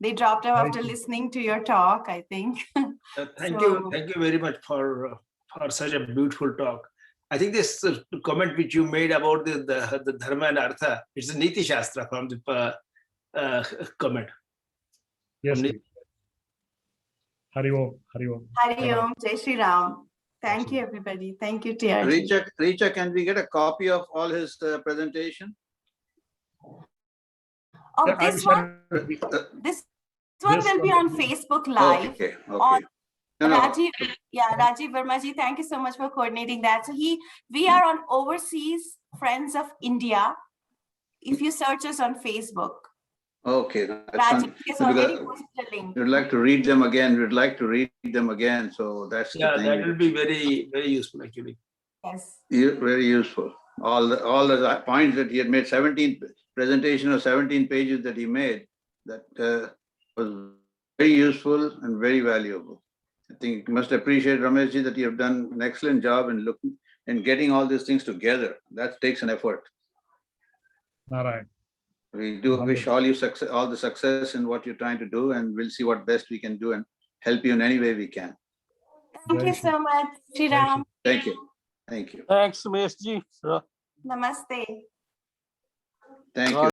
they dropped off Thank after you. listening to your talk, I think. Thank So- you. Thank you very much for such a beautiful talk. I think this comment which you made about the dharma and artha, it's a Niti Shastra from the comment. Yes, From please. Hari Om, Hari Om. Hari Om, Jai Shri Ram. Thank you, everybody. Thank you, TRG. Richa, can we get a copy of all his presentation? Oh, Yeah, this I'm one, sorry. this one This will be one- on Facebook Live. Okay, On okay. No, no, Rajiv, Rajiv Verma-ji, thank you so much for coordinating that. So we are on Overseas Friends of India. If you search us on Facebook, okay, that's Rajiv fine. has Because already posted a link. we'd like to read them again. We'd like to read them again. So that's the Yeah, thing. that will be very, very useful actually. Yes. Very useful. All the points that he had made, 17 presentation of 17 pages that he made, that was very useful and very valuable. I think you must appreciate, Rameshji, that you have done an excellent job in looking and getting all these things together. That takes an effort. Narayan. We do wish all you success, all the success in what you're trying to do, and we'll see what best we can do and help you in any way we can. Thank Jai you Shri- so much, Shri Ram. Thank you. Thank you. Thanks, Ramesh ji. Namaste. Thank you.